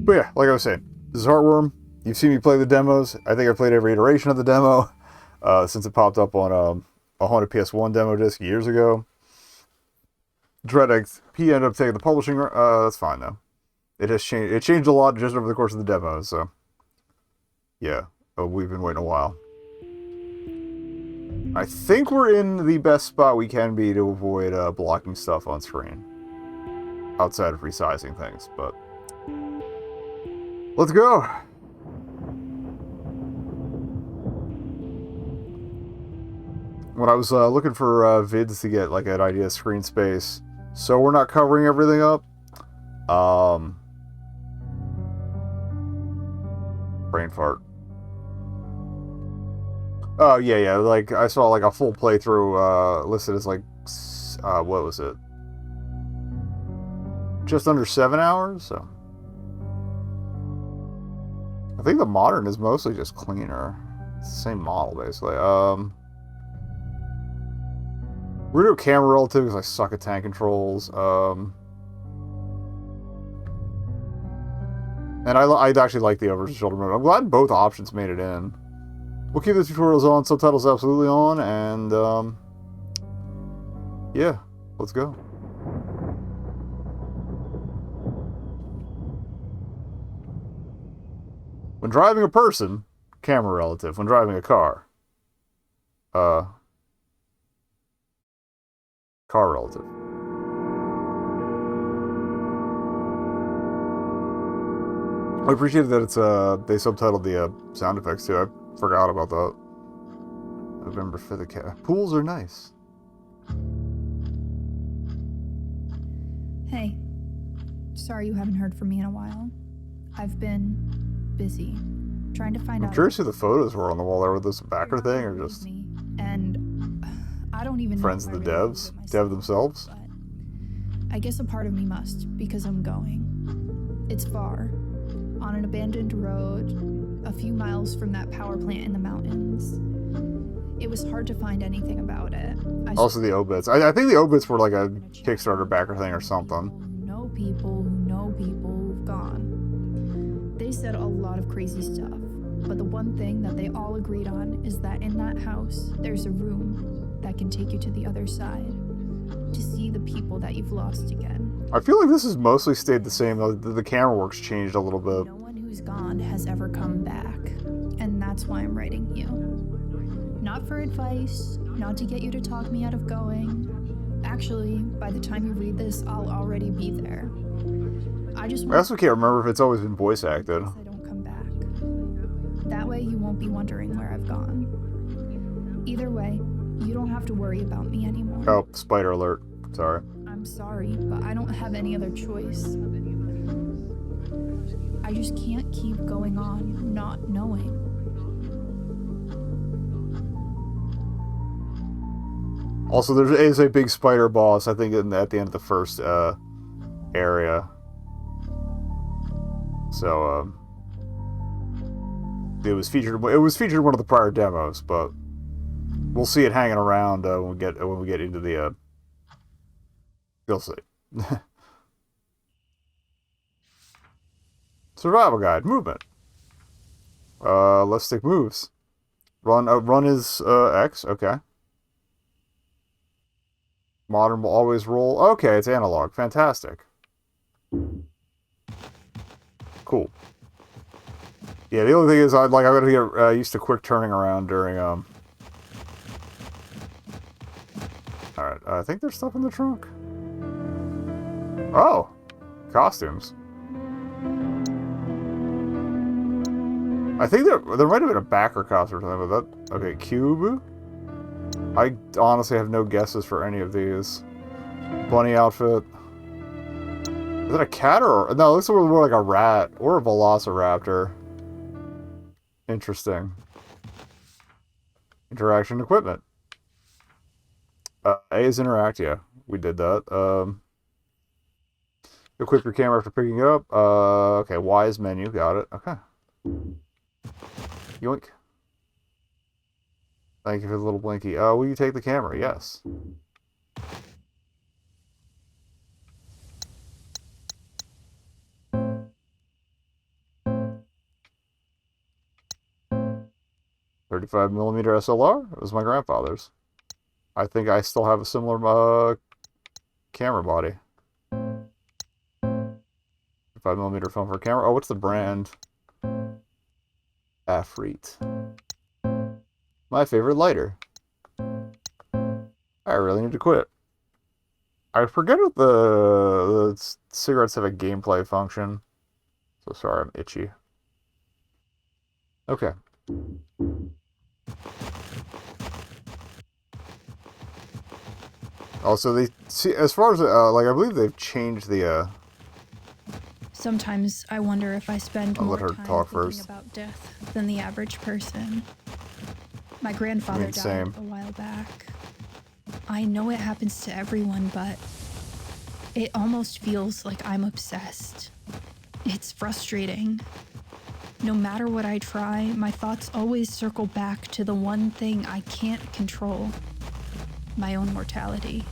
But yeah, like I was saying, this is Heartworm. You've seen me play the demos. I think I played every iteration of the demo since it popped up on a Haunted PS1 demo disc years ago. DreadX, he ended up taking the publishing. That's fine though. It has changed. It changed a lot just over the course of the demos. So yeah, we've been waiting a while. I think we're in the best spot we can be to avoid blocking stuff on screen, outside of resizing things. But let's go. When I was looking for vids to get like an idea of screen space, so we're not covering everything up. Brain fart. Oh yeah. Like I saw like a full playthrough listed as like what was it? Just under 7 hours. So I think the modern is mostly just cleaner. It's the same model basically. We're gonna do camera relative because I suck at tank controls. And I actually like the over shoulder mode. I'm glad both options made it in. We'll keep the tutorials on, subtitles absolutely on, and yeah, let's go. When driving a person, camera relative. When driving a car, car relative. I appreciate that it's they subtitled the sound effects too. I forgot about that. November 5th. Pools are nice. Hey, sorry you haven't heard from me in a while. I've been busy trying to find out. I'm curious who the photos were on the wall there. Was this a backer thing or just and I don't even friends know of the devs, dev themselves? But I guess a part of me must, because I'm going. It's far, on an abandoned road, a few miles from that power plant in the mountains. It was hard to find anything about it. Also the obits. I think the obits were like a Kickstarter backer thing or something. People who know people who've gone. They said a lot of crazy stuff, but the one thing that they all agreed on is that in that house, there's a room that can take you to the other side, to see the people that you've lost again. I feel like this has mostly stayed the same. The camera work's changed a little bit. No one who's gone has ever come back, and that's why I'm writing you. Not for advice, not to get you to talk me out of going. Actually, by the time you read this, I'll already be there. I also can't remember if it's always been voice acted. I don't come back. That way you won't be wondering where I've gone. Either way, you don't have to worry about me anymore. Oh, spider alert. Sorry. I'm sorry, but I don't have any other choice. I just can't keep going on not knowing. Also, there is a big spider boss, I think, at the end of the first area. So, it was featured in one of the prior demos, but we'll see it hanging around when we get into the. You'll see. Survival guide, movement. Left stick moves. Run is X. Okay. Modern will always roll. Okay, it's analog. Fantastic. Cool. Yeah, the only thing is, I gotta get used to quick turning around during All right, I think there's stuff in the trunk. Oh, costumes. I think there might have been a backer costume or something, but that okay. Cube. I honestly have no guesses for any of these. Bunny outfit. Is it a cat or... No, it looks more like a rat or a velociraptor. Interesting. Interaction equipment. A is interact, yeah. We did that. Equip your camera after picking it up. Okay, Y is menu. Got it. Okay. Yoink. Thank you for the little blinky. Will you take the camera? Yes. 35mm SLR. It was my grandfather's. I think I still have a similar camera body. 5mm film for camera. Oh, what's the brand? Afreet. My favorite lighter. I really need to quit. I forget what the cigarettes have a gameplay function. So sorry, I'm itchy. Okay. Also, they see as far as like I believe they've changed the. Sometimes I wonder if I spend I'll more let her time talk thinking first. about death than the average person. My grandfather died Same. a while back. I know it happens to everyone, but it almost feels like I'm obsessed. It's frustrating. No matter what I try, my thoughts always circle back to the one thing I can't control: my own mortality.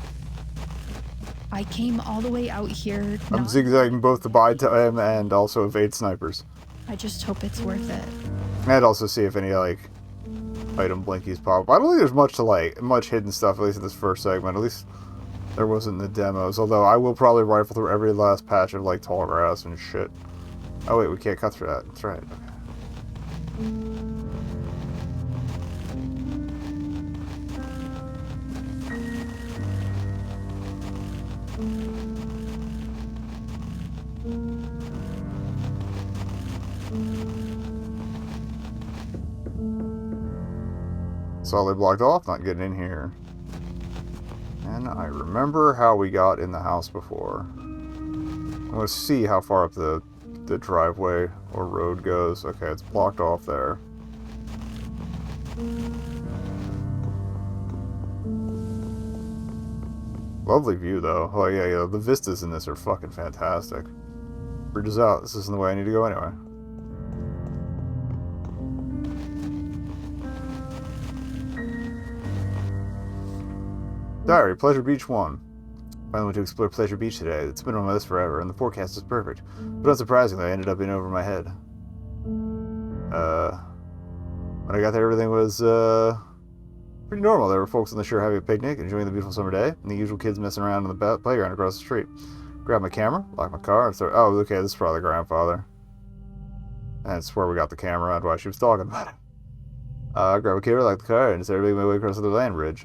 I came all the way out here. I'm zigzagging both to buy time and also evade snipers. I just hope it's worth it. And also see if any like item blinkies pop up. I don't think there's much hidden stuff, at least in this first segment. At least there wasn't in the demos. Although I will probably rifle through every last patch of like tall grass and shit. Oh wait, we can't cut through that. That's right. Solidly blocked off, not getting in here. And I remember how we got in the house before. I'm gonna see how far up the driveway or road goes. Okay, it's blocked off there. Lovely view though. Oh yeah, the vistas in this are fucking fantastic. Bridge is out. This isn't the way I need to go anyway. Diary, Pleasure Beach 1. Finally went to explore Pleasure Beach today. It's been on my list forever, and the forecast is perfect. But unsurprisingly, I ended up being over my head. When I got there, everything was, pretty normal. There were folks on the shore having a picnic, enjoying the beautiful summer day, and the usual kids messing around in the playground across the street. Grabbed my camera, locked my car, and started... Oh, okay, this is probably the grandfather. And it's where we got the camera and why she was talking about it. I grabbed a camera, locked the car, and started making my way across the land bridge.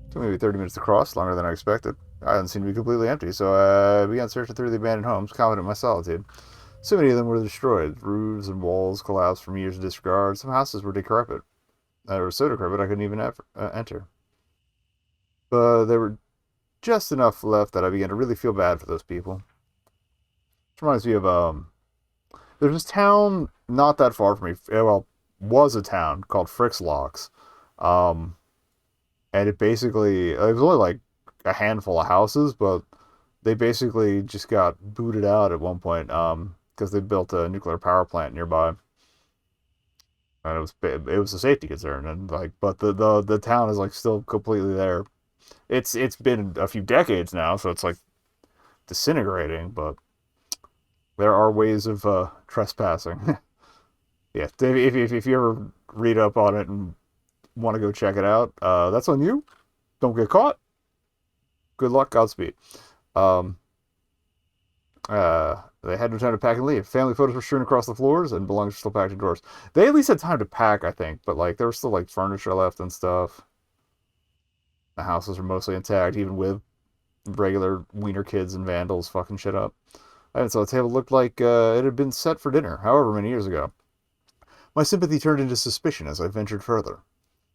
It took maybe 30 minutes to cross, longer than I expected. Island seemed to be completely empty, so I began searching through the abandoned homes, confident in my solitude. So many of them were destroyed. Roofs and walls collapsed from years of disregard. Some houses were decrepit. They were so decrepit I couldn't even enter. But there were just enough left that I began to really feel bad for those people. This reminds me of, there's this town not that far from me. Well, was a town called Frickslocks. And it basically, it was only like a handful of houses, but they basically just got booted out at one point because they built a nuclear power plant nearby, and it was a safety concern, and like, but the town is like still completely there. It's been a few decades now, so it's like disintegrating, but there are ways of trespassing. Yeah, if you ever read up on it and want to go check it out, that's on you. Don't get caught. Good luck, Godspeed. They had no time to pack and leave. Family photos were strewn across the floors, and belongings were still packed indoors. They at least had time to pack, I think, but like there was still like furniture left and stuff. The houses were mostly intact, even with regular wiener kids and vandals fucking shit up. I even saw the table looked like it had been set for dinner, however many years ago. My sympathy turned into suspicion as I ventured further.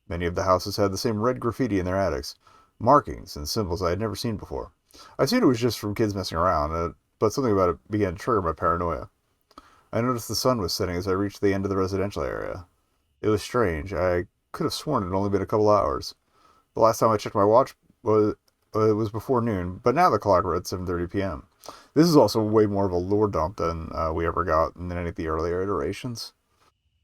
Many of the houses had the same red graffiti in their attics, markings and symbols I had never seen before. I assumed it was just from kids messing around, but something about it began to trigger my paranoia. I noticed the sun was setting as I reached the end of the residential area. It was strange. I could have sworn it had only been a couple hours. The last time I checked my watch it was before noon, but now the clock read 7:30 p.m. This is also way more of a lore dump than we ever got in any of the earlier iterations.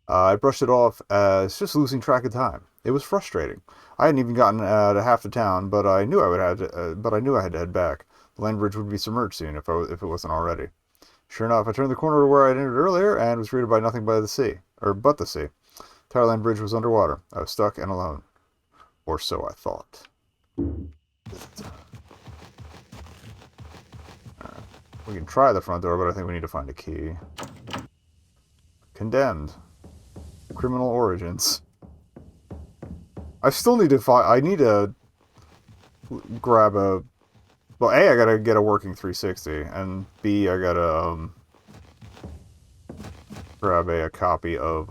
I brushed it off as just losing track of time. It was frustrating. I hadn't even gotten to half the town, but I knew I had to head back. The land bridge would be submerged soon if it wasn't already. Sure enough, I turned the corner where I had entered earlier and was greeted by nothing but the sea. Towerland Bridge was underwater. I was stuck and alone. Or so I thought. Alright. We can try the front door, but I think we need to find a key. Condemned. Criminal origins. I still need to find... I need to grab a... Well, A, I gotta get a working 360, and B, I gotta grab a copy of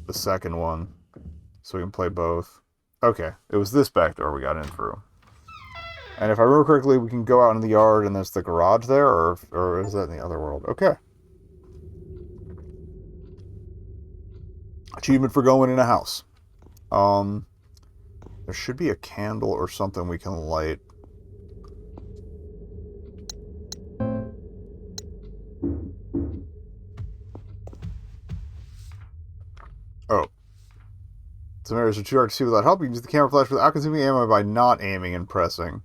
the second one, so we can play both. Okay, it was this back door we got in through. And if I remember correctly, we can go out in the yard and there's the garage there, or is that in the other world? Okay. Achievement for going in a house. There should be a candle or something we can light. Oh. Some areas are too dark to see without help. You can use the camera flash without consuming ammo by not aiming and pressing.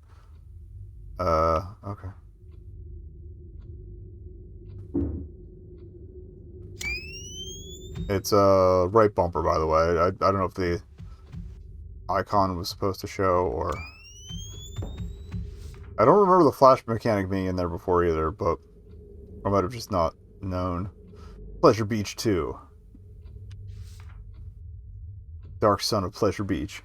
Okay. It's a right bumper, by the way. I don't know if the icon was supposed to show, or... I don't remember the flash mechanic being in there before either, but I might have just not known. Pleasure Beach 2. Dark sun of Pleasure Beach.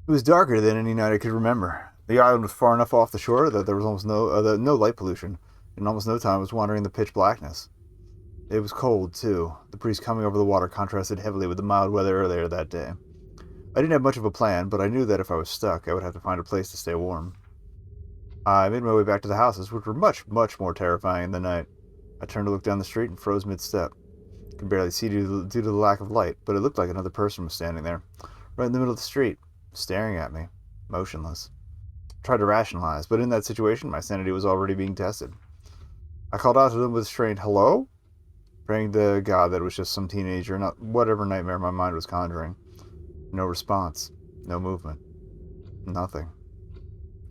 It was darker than any night I could remember. The island was far enough off the shore that there was almost no light pollution. In almost no time I was wandering in the pitch blackness. It was cold, too. The breeze coming over the water contrasted heavily with the mild weather earlier that day. I didn't have much of a plan, but I knew that if I was stuck, I would have to find a place to stay warm. I made my way back to the houses, which were much, much more terrifying in the night. I turned to look down the street and froze mid-step. I could barely see due to the lack of light, but it looked like another person was standing there, right in the middle of the street, staring at me, motionless. I tried to rationalize, but in that situation, my sanity was already being tested. I called out to them with a strained hello, praying to God that it was just some teenager, not whatever nightmare my mind was conjuring. No response. No movement. Nothing.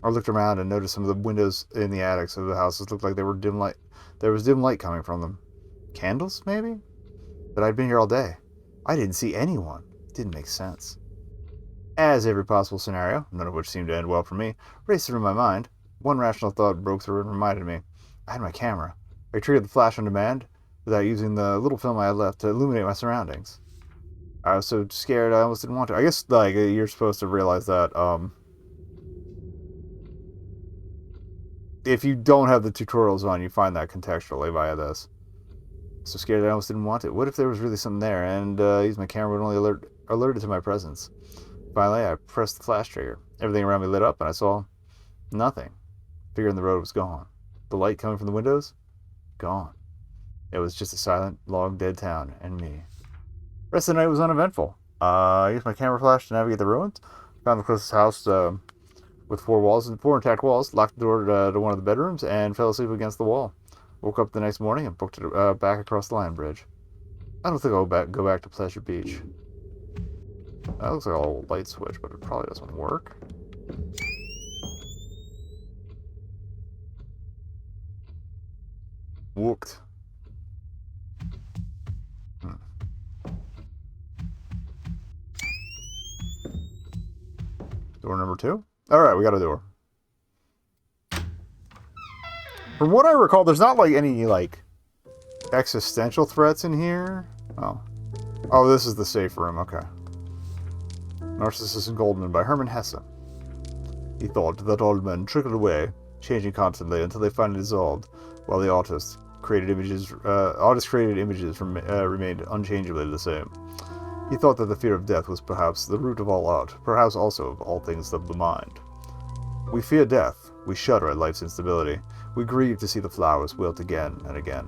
I looked around and noticed some of the windows in the attics of the houses looked like they were dim light. There was dim light coming from them. Candles, maybe? But I'd been here all day. I didn't see anyone. It didn't make sense. As every possible scenario, none of which seemed to end well for me, raced through my mind, one rational thought broke through and reminded me. I had my camera. I triggered the flash on demand without using the little film I had left to illuminate my surroundings. I was so scared I almost didn't want to. I guess, like, you're supposed to realize that, if you don't have the tutorials on, you find that contextually via this. So scared I almost didn't want it. What if there was really something there, and using my camera would only alert it to my presence? Finally, I pressed the flash trigger. Everything around me lit up, and I saw nothing. Figuring the road was gone. The light coming from the windows? Gone. It was just a silent, long, dead town, and me. The rest of the night was uneventful. I used my camera flash to navigate the ruins. Found the closest house with four intact walls, locked the door to one of the bedrooms, and fell asleep against the wall. Woke up the next morning and booked it back across the land bridge. I don't think I'll go back to Pleasure Beach. That looks like a little light switch, but it probably doesn't work. Wooked. Door number 2? Alright, we got a door. From what I recall, there's not, like, any, like, existential threats in here. Oh. Oh, this is the safe room, okay. Narcissus and Goldman by Hermann Hesse. He thought that all men trickled away, changing constantly until they finally dissolved, while the artist created images remained unchangeably the same. He thought that the fear of death was perhaps the root of all art, perhaps also of all things of the mind. We fear death, we shudder at life's instability, we grieve to see the flowers wilt again and again,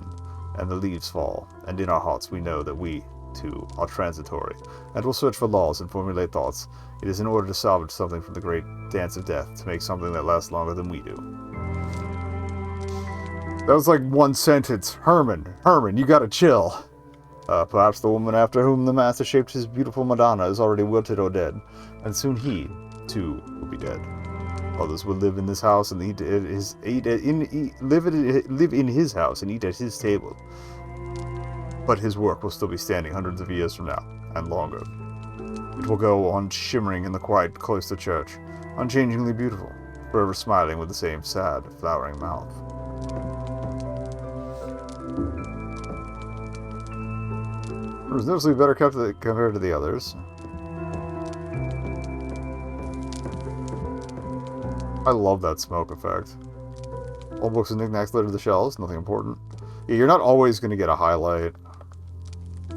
and the leaves fall, and in our hearts we know that we, too, are transitory, and will search for laws and formulate thoughts. It is in order to salvage something from the great dance of death, to make something that lasts longer than we do. That was like one sentence. Herman, you gotta chill. Perhaps the woman after whom the master shaped his beautiful Madonna is already wilted or dead, and soon he, too, will be dead. Others will live in this house and live in his house and eat at his table. But his work will still be standing hundreds of years from now, and longer. It will go on shimmering in the quiet close to church, unchangingly beautiful, forever smiling with the same sad, flowering mouth. It was noticeably better kept compared to the others. I love that smoke effect. Old books and knickknacks litter the shelves, nothing important. Yeah, you're not always going to get a highlight.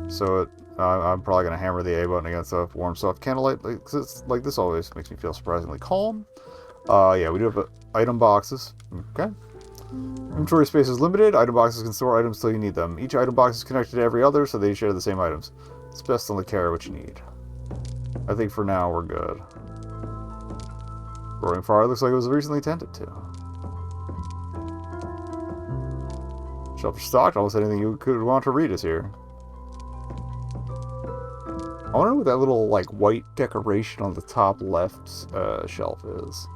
So I'm probably going to hammer the A button against a warm, soft candlelight. Like this always makes me feel surprisingly calm. Yeah, we do have item boxes. Okay. Inventory space is limited. Item boxes can store items till you need them. Each item box is connected to every other, so they share the same items. It's best to only carry what you need. I think for now we're good. Roaring fire looks like it was recently tended to. Shelf is stocked. Almost anything you could want to read is here. I wonder what that little, like, white decoration on the top left shelf is.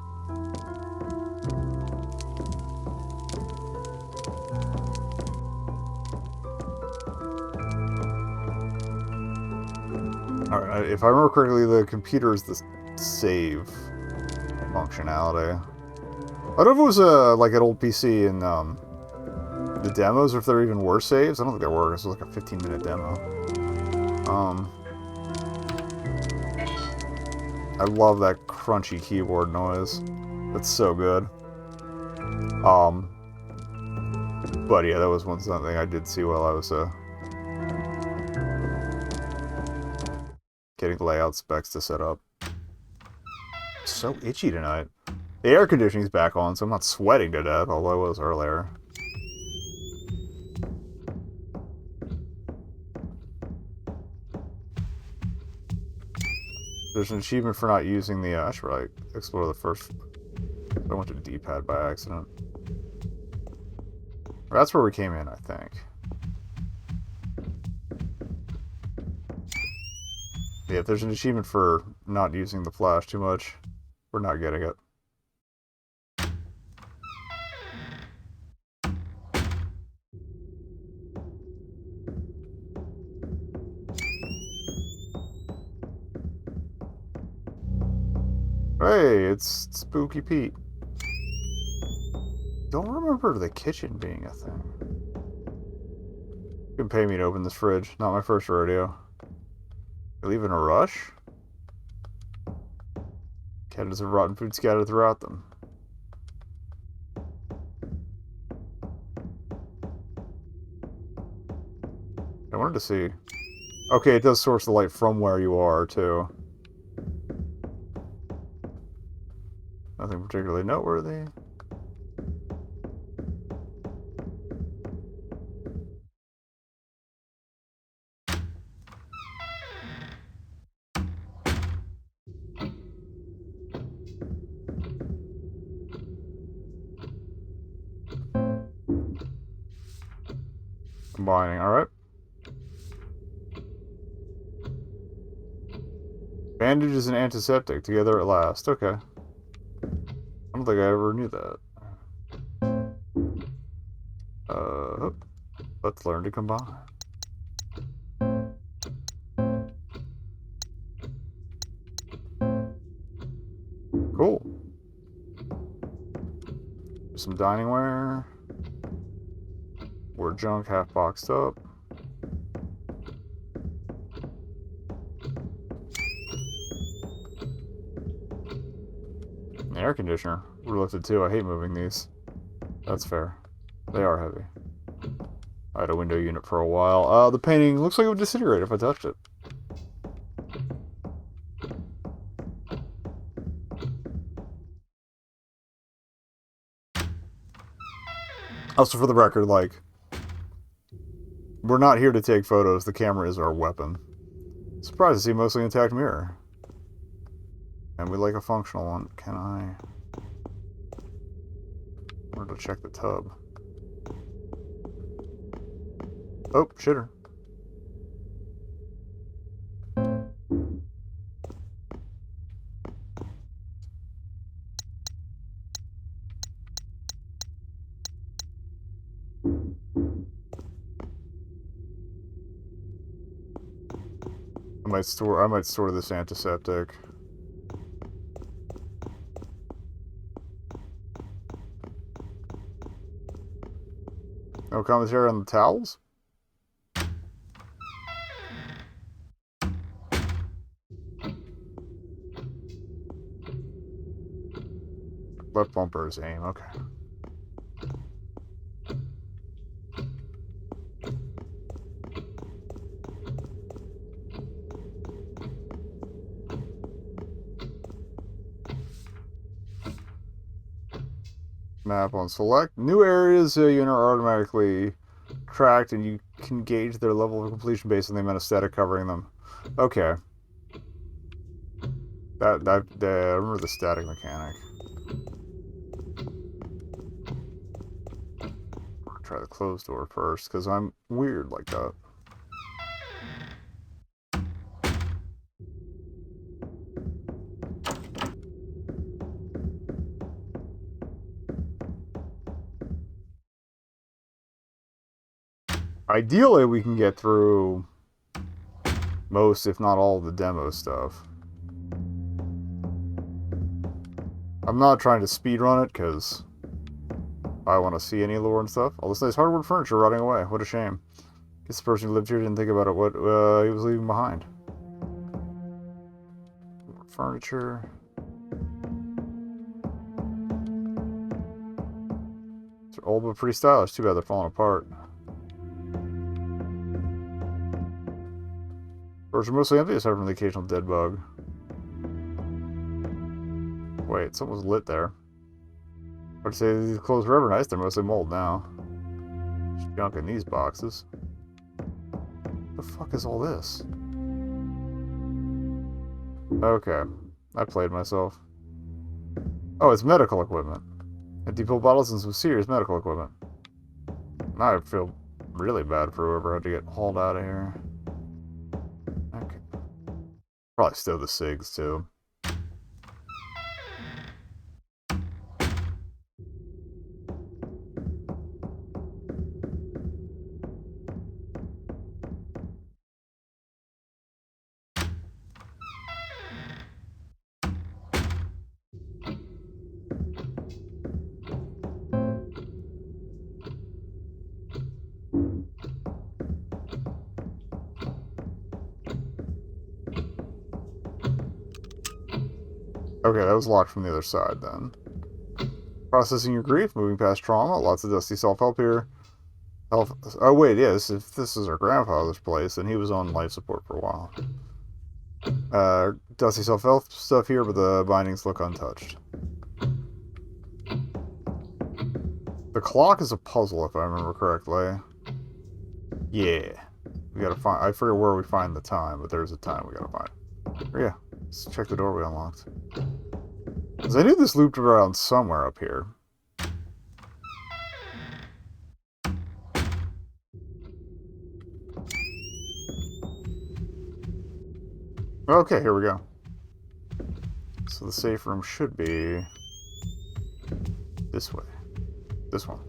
Alright, if I remember correctly, the computer is the save functionality. I don't know if it was like an old PC in the demos, or if there even were saves. I don't think there were. This was like a 15-minute demo. I love that crunchy keyboard noise. That's so good. But yeah, that was something I did see while I was getting the layout specs to set up. It's so itchy tonight. The air conditioning's back on, so I'm not sweating to death, although I was earlier. There's an achievement for not using the... I should probably explore the first... I went to the D-pad by accident. That's where we came in, I think. Yeah, if there's an achievement for not using the flash too much, we're not getting it. Hey, it's Spooky Pete. Don't remember the kitchen being a thing. You can pay me to open this fridge. Not my first rodeo. You leave in a rush? Cabinets of rotten food scattered throughout them. I wanted to see. Okay, it does source the light from where you are, too. Nothing particularly noteworthy. Combining, alright. Bandages and antiseptic together at last. Okay. I don't think I ever knew that. Let's learn to combine. Cool. Some dining ware. More junk half boxed up. The air conditioner. Reluctant too. I hate moving these. That's fair. They are heavy. I had a window unit for a while. The painting looks like it would disintegrate if I touched it. Also, for the record, like, we're not here to take photos. The camera is our weapon. Surprised to see mostly intact mirror. And we like a functional one. Can I... I wanted to check the tub. Oh, shitter. I might store this antiseptic. No commentary on the towels? Left bumper is aim, okay. Map on select. New areas unit are automatically tracked, and you can gauge their level of completion based on the amount of static covering them. Okay. I remember the static mechanic. I'll try the closed door first, because I'm weird like that. Ideally, we can get through most, if not all, of the demo stuff. I'm not trying to speedrun it, because I want to see any lore and stuff. All this nice hardwood furniture rotting away. What a shame. Guess the person who lived here didn't think about it, what he was leaving behind. Furniture. They're old but pretty stylish. Too bad they're falling apart. Doors are mostly empty aside from the occasional dead bug. Wait, something was lit there. I'd say these clothes were ever nice, they're mostly mold now. There's junk in these boxes. The fuck is all this? Okay, I played myself. Oh, it's medical equipment. Empty pill bottles and some serious medical equipment. Now I feel really bad for whoever had to get hauled out of here. Okay. Probably stow the cigs, too. Okay, that was locked from the other side, then. Processing your grief, moving past trauma, lots of dusty self-help here. Oh, wait, yes, if this is our grandfather's place, then he was on life support for a while. Dusty self-help stuff here, but the bindings look untouched. The clock is a puzzle, if I remember correctly. Yeah. We gotta find... I forget where we find the time, but there's a time we gotta find. Oh, yeah. Let's check the door we unlocked. Because I knew this looped around somewhere up here. Okay, here we go. So the safe room should be this way. This one.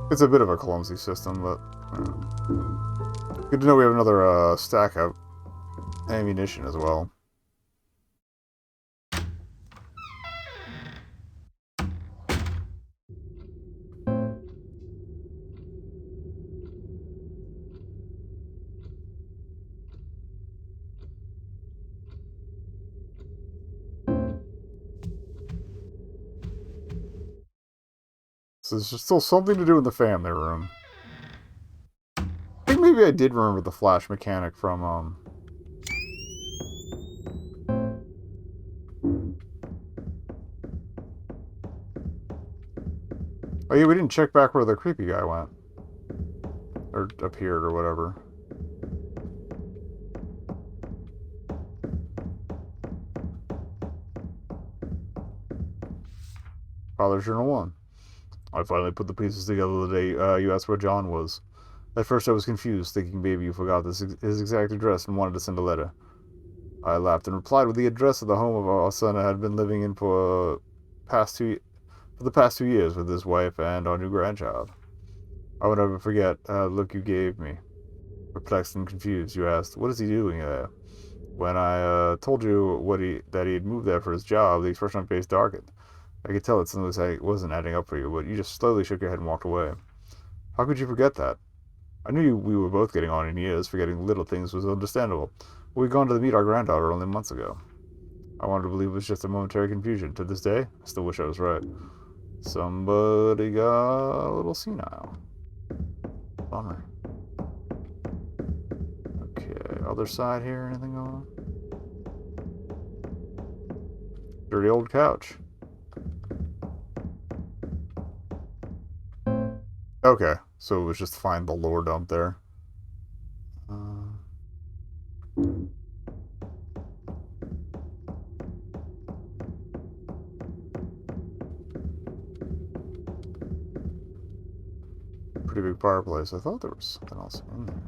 It's a bit of a clumsy system, but good to know we have another stack of ammunition as well. So there's still something to do in the family room. I think maybe I did remember the flash mechanic from, Oh yeah, we didn't check back where the creepy guy went. Or appeared, or whatever. Father's Journal 1. I finally put the pieces together the day you asked where John was. At first I was confused, thinking maybe you forgot his exact address and wanted to send a letter. I laughed and replied with the address of the home of our son I had been living in for the past 2 years with his wife and our new grandchild. I will never forget the look you gave me. Perplexed and confused, you asked, "What is he doing there?" When I told you that he had moved there for his job, the expression on your face darkened. I could tell that something wasn't adding up for you, but you just slowly shook your head and walked away. How could you forget that? I knew we were both getting on in years. Forgetting little things was understandable. We'd gone to meet our granddaughter only months ago. I wanted to believe it was just a momentary confusion. To this day, I still wish I was right. Somebody got a little senile. Bummer. Okay, other side here, anything going on? Dirty old couch. Okay, so it was just to find the lore dump there. Pretty big fireplace. I thought there was something else in there.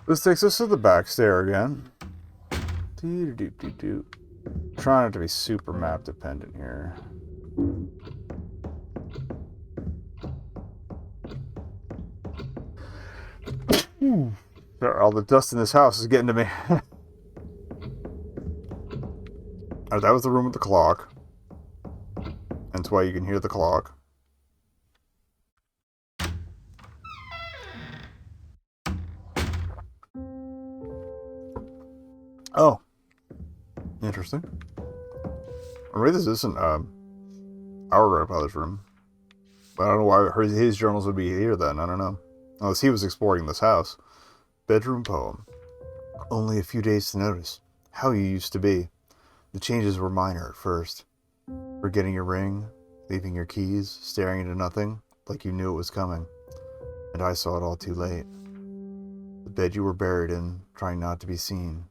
This takes us to the back stair again. Trying not to be super map dependent here. All the dust in this house is getting to me. Alright, that was the room with the clock. That's why you can hear the clock. Oh. Interesting. Or maybe this isn't our grandfather's room. But I don't know why his journals would be here then. I don't know. Unless he was exploring this house. Bedroom poem. Only a few days to notice how you used to be. The changes were minor at first. Forgetting your ring, leaving your keys, staring into nothing, like you knew it was coming. And I saw it all too late. The bed you were buried in, trying not to be seen.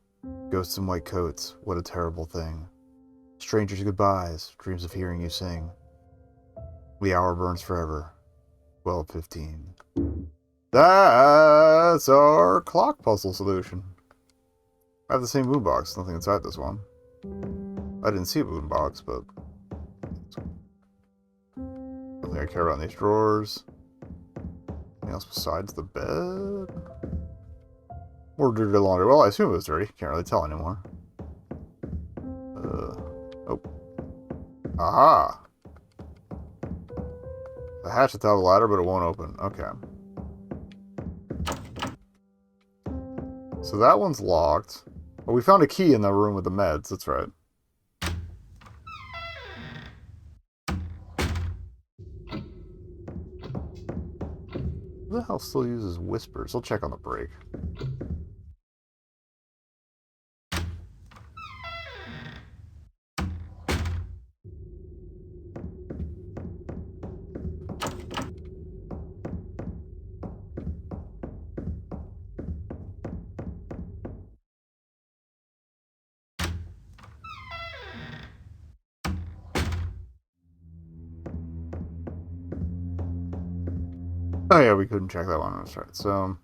Ghosts in white coats, what a terrible thing. Strangers' goodbyes, dreams of hearing you sing. The hour burns forever. 12:15. That's our clock puzzle solution. I have the same boombox, nothing inside this one. I didn't see a boombox, but nothing I care about in these drawers. Anything else besides the bed? Or dirty laundry. Well, I assume it was dirty. Can't really tell anymore. Oh. Aha! The hatch at the top of the ladder, but it won't open. Okay. So that one's locked. Oh, we found a key in the room with the meds. That's right. Who the hell still uses whispers? I'll check on the break. Oh yeah, we couldn't check that one. That's right. So,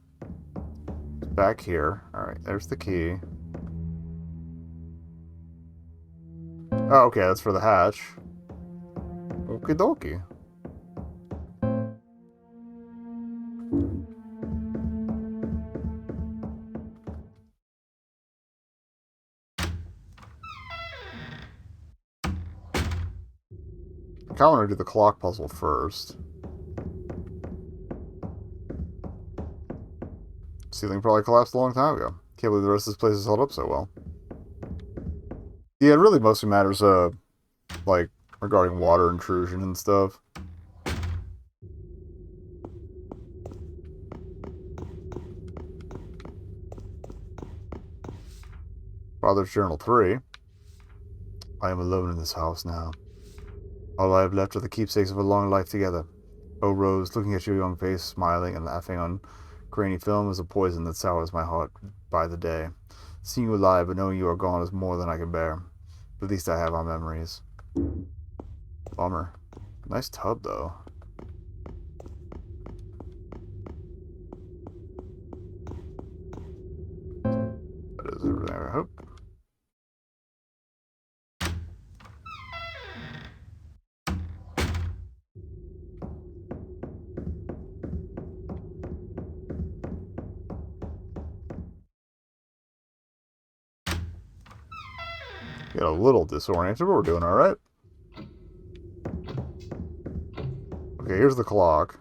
back here. Alright, there's the key. Oh, okay, that's for the hatch. Okie dokie. I kind of want to do the clock puzzle first. Ceiling probably collapsed a long time ago. Can't believe the rest of this place has held up so well. Yeah, it really mostly matters, like, regarding water intrusion and stuff. Father's Journal 3. I am alone in this house now. All I have left are the keepsakes of a long life together. Oh, Rose, looking at your young face, smiling and laughing on grainy film is a poison that sours my heart by the day. Seeing you alive but knowing you are gone is more than I can bear. At least I have our memories. Bummer. Nice tub, though. That is everything I hope. Get a little disoriented, but we're doing alright. Okay, here's the clock.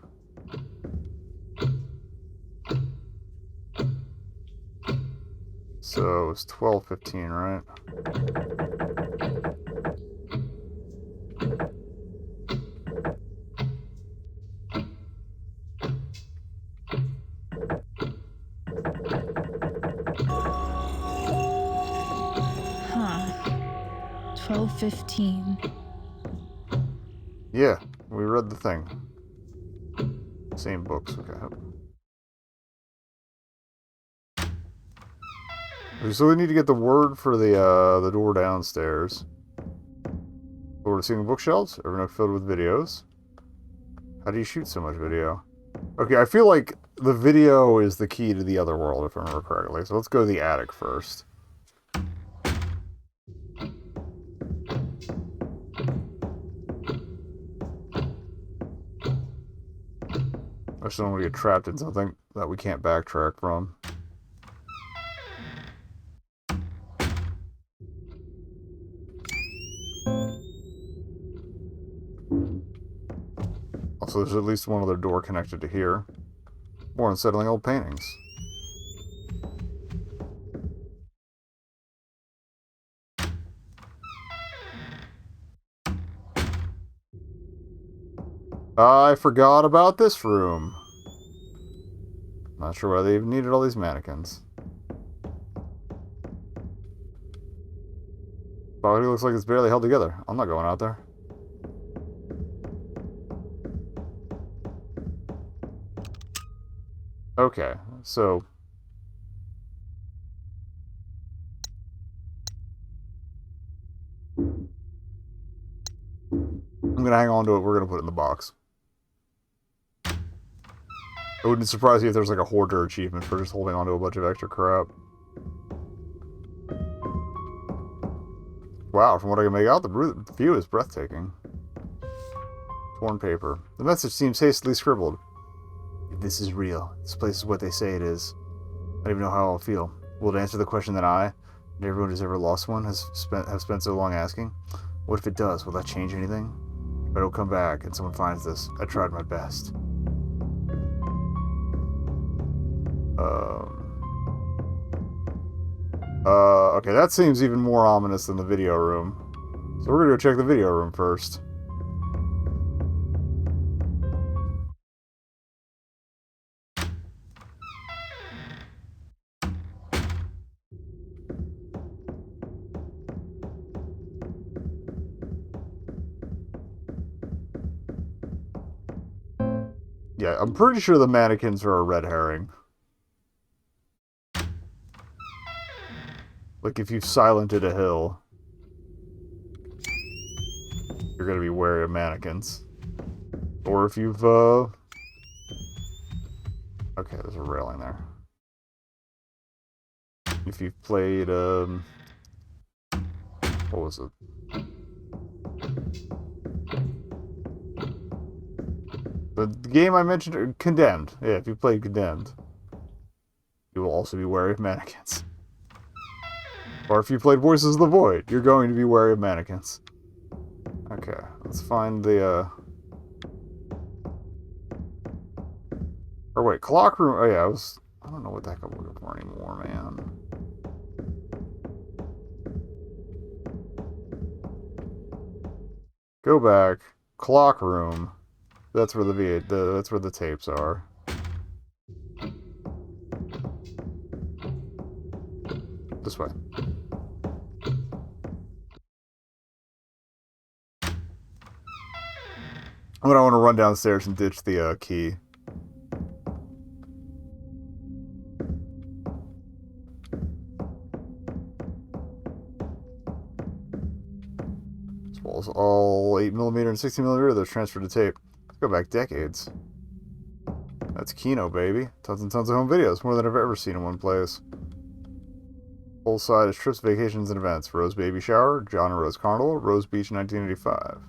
So it's 12:15, right? Huh. 12:15. Yeah, we read the thing. Same books, okay. So we need to get the word for the door downstairs. Floor to ceiling bookshelves, every nook filled with videos. How do you shoot so much video? Okay, I feel like the video is the key to the other world, if I remember correctly. So let's go to the attic first. I just don't want to get trapped in something that we can't backtrack from. Also, there's at least one other door connected to here. More unsettling old paintings. I forgot about this room. Not sure why they even needed all these mannequins. Body looks like it's barely held together. I'm not going out there. Okay, so... I'm gonna hang on to it. We're gonna put it in the box. It wouldn't surprise you if there's like a hoarder achievement for just holding on to a bunch of extra crap. Wow, from what I can make out, the view is breathtaking. Torn paper. The message seems hastily scribbled. If this is real, this place is what they say it is. I don't even know how I'll feel. Will it answer the question that I, and everyone who's ever lost one, have spent so long asking? What if it does? Will that change anything? If I don't come back and someone finds this, I tried my best. Okay, that seems even more ominous than the video room. So we're gonna go check the video room first. Yeah, I'm pretty sure the mannequins are a red herring. Like, if you've silented a hill, you're gonna be wary of mannequins. Or if you've, Okay, there's a railing there. If you've played, what was it? The game I mentioned, Condemned. Yeah, if you played Condemned, you will also be wary of mannequins. Or if you played Voices of the Void, you're going to be wary of mannequins. Okay, let's find the, Or wait, clock room. Oh yeah, I don't know what the heck I'm looking for anymore, man. Go back. Clock room. That's where that's where the tapes are. This way. When I want to run downstairs and ditch the key. This wall's all 8mm and 16mm. They're transferred to tape. Let's go back decades. That's Kino, baby. Tons and tons of home videos. More than I've ever seen in one place. Full side is trips, vacations, and events. Rose Baby Shower, John and Rose Carnival, Rose Beach 1985.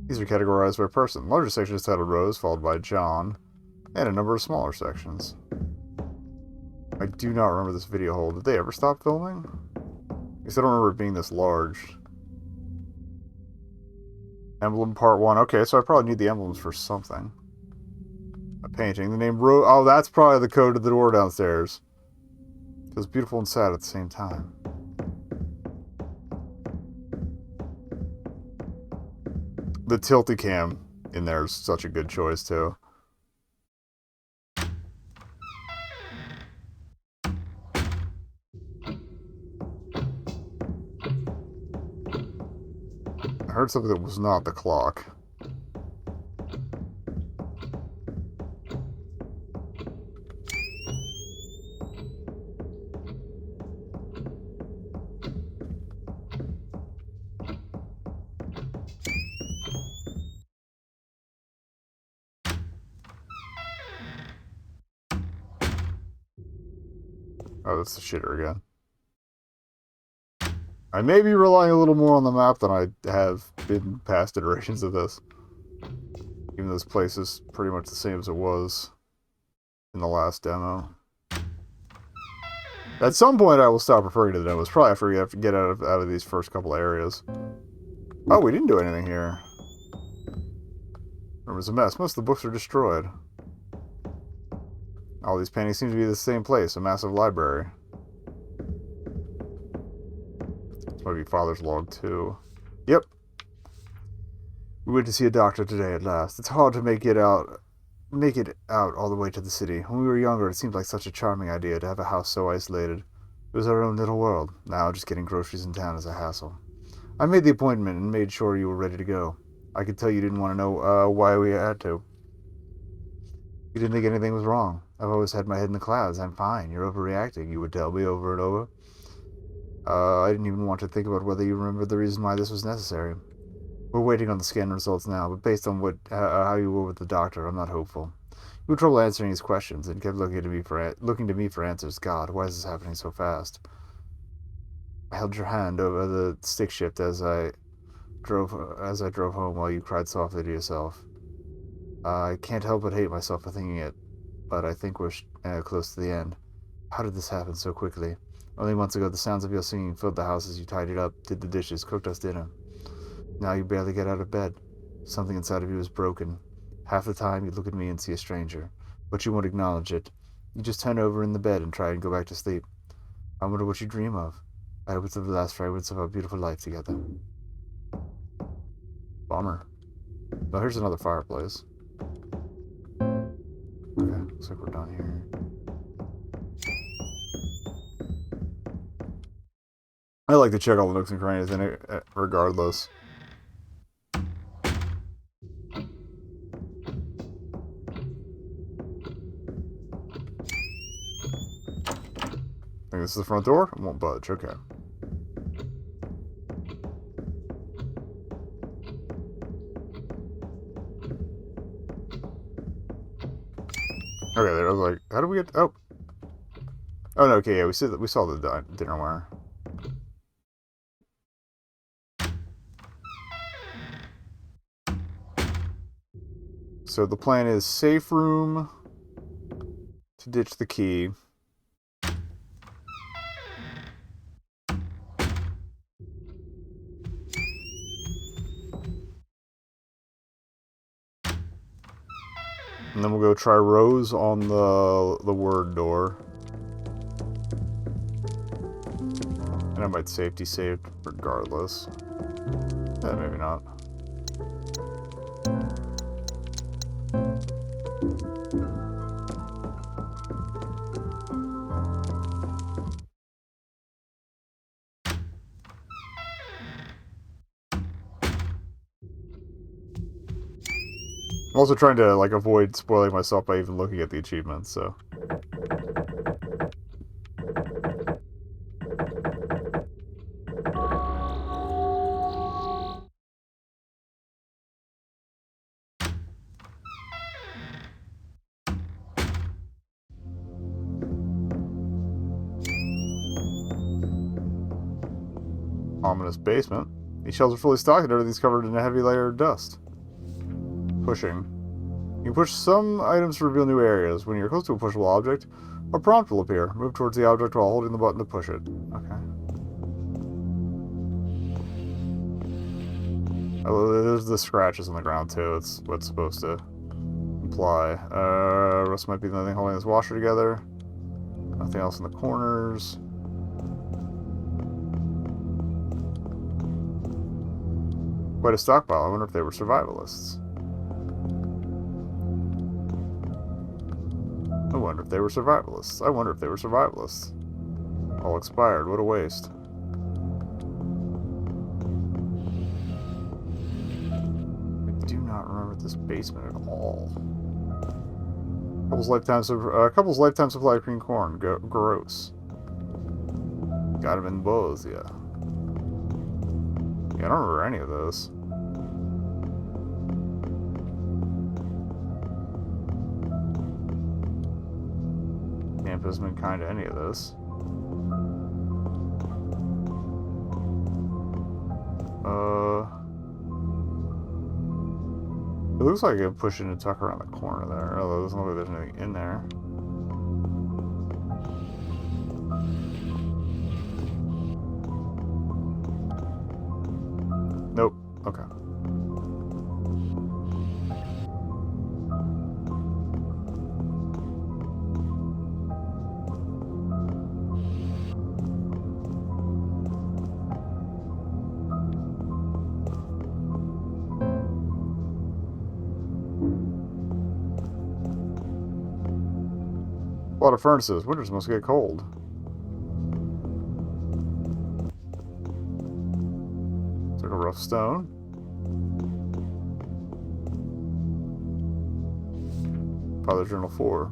These are categorized by person. The largest section is titled Rose, followed by John, and a number of smaller sections. I do not remember this video hole. Did they ever stop filming? Because I don't remember it being this large. Emblem Part 1. Okay, so I probably need the emblems for something. A painting. The name Rose... Oh, that's probably the code to the door downstairs. Feels beautiful and sad at the same time. The tilty cam in there is such a good choice, too. I heard something that was not the clock. Oh, that's the shitter again. I may be relying a little more on the map than I have in past iterations of this. Even though this place is pretty much the same as it was in the last demo. At some point I will stop referring to the demos. Probably after we have to get out of these first couple areas. Oh, we didn't do anything here. It was a mess. Most of the books are destroyed. All these paintings seem to be the same place, a massive library. This might be Father's log, too. Yep. We went to see a doctor today at last. It's hard to make it out all the way to the city. When we were younger, it seemed like such a charming idea to have a house so isolated. It was our own little world. Now, just getting groceries in town is a hassle. I made the appointment and made sure you were ready to go. I could tell you didn't want to know why we had to. You didn't think anything was wrong. I've always had my head in the clouds. I'm fine. You're overreacting, you would tell me over and over. I didn't even want to think about whether you remembered the reason why this was necessary. We're waiting on the scan results now, but based on how you were with the doctor, I'm not hopeful. You had trouble answering his questions and kept looking to me for answers. God, why is this happening so fast? I held your hand over the stick shift as I drove home while you cried softly to yourself. I can't help but hate myself for thinking it, but I think we're close to the end. How did this happen so quickly? Only months ago, the sounds of your singing filled the house as you tidied up, did the dishes, cooked us dinner. Now you barely get out of bed. Something inside of you is broken. Half the time, you look at me and see a stranger, but you won't acknowledge it. You just turn over in the bed and try and go back to sleep. I wonder what you dream of. I hope it's the last fragments of our beautiful life together. Bummer. Oh, here's another fireplace. Okay, looks like we're done here. I like to check all the nooks and crannies in it, regardless. I think this is the front door. It won't budge. Okay. Okay, there. I was like, how do we get? Oh. Oh no. Okay, yeah, we saw the dinnerware. So the plan is safe room to ditch the key. And then we'll go try Rose on the word door. And I might safety save regardless. Yeah, maybe not. I'm also trying to, like, avoid spoiling myself by even looking at the achievements, so... Ominous basement. These shelves are fully stocked and everything's covered in a heavy layer of dust. Pushing. You can push some items to reveal new areas. When you're close to a pushable object, a prompt will appear. Move towards the object while holding the button to push it. Okay. Oh, there's the scratches on the ground too. It's what's supposed to imply. Rust might be the only thing holding this washer together. Nothing else in the corners. Quite a stockpile. I wonder if they were survivalists. I wonder if they were survivalists. I wonder if they were survivalists. All expired. What a waste. I do not remember this basement at all. Couple's lifetime supply of green corn. Gross. Got him in both, yeah. Yeah, I don't remember any of those. Camp hasn't been kind to any of this. It looks like I can push in and tuck around the corner there. Although it doesn't look like there's anything in there. Nope. Okay. A lot of furnaces. Winters must get cold. It's like a rough stone. Father Journal 4.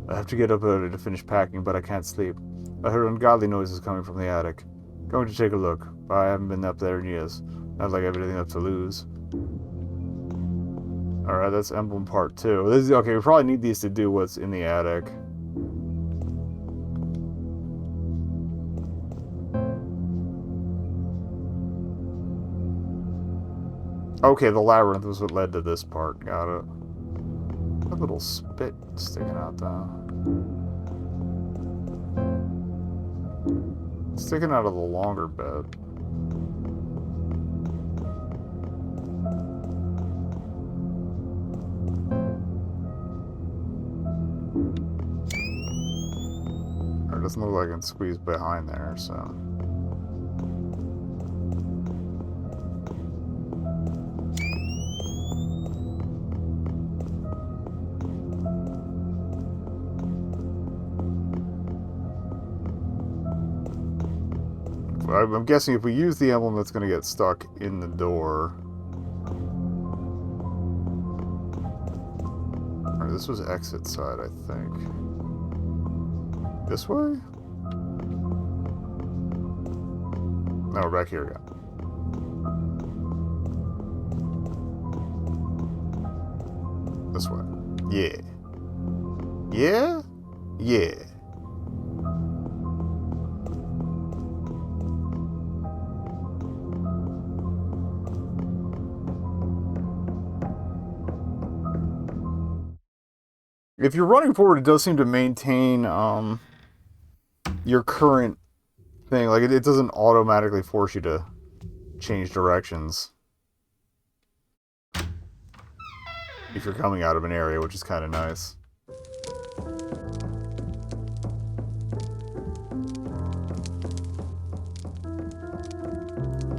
I have to get up early to finish packing, but I can't sleep. I heard ungodly noises coming from the attic. Going to take a look, but I haven't been up there in years. Not like I have anything left to lose. Alright, that's emblem part 2. Okay, we probably need these to do what's in the attic. Okay, the labyrinth was what led to this part. Got it. A little spit sticking out, though. Sticking out of the longer bit. It doesn't look like I can squeeze behind there, so... I'm guessing if we use the emblem, that's going to get stuck in the door. Alright, this was exit side, I think. This way? No, we're back here again. This way. Yeah. Yeah? Yeah. If you're running forward, it does seem to maintain your current thing. Like, it doesn't automatically force you to change directions if you're coming out of an area, which is kind of nice.